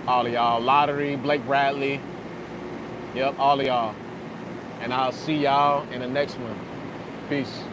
all of y'all, Lottery, Blake Bradley, yep, all of y'all. And I'll see y'all in the next one. Peace.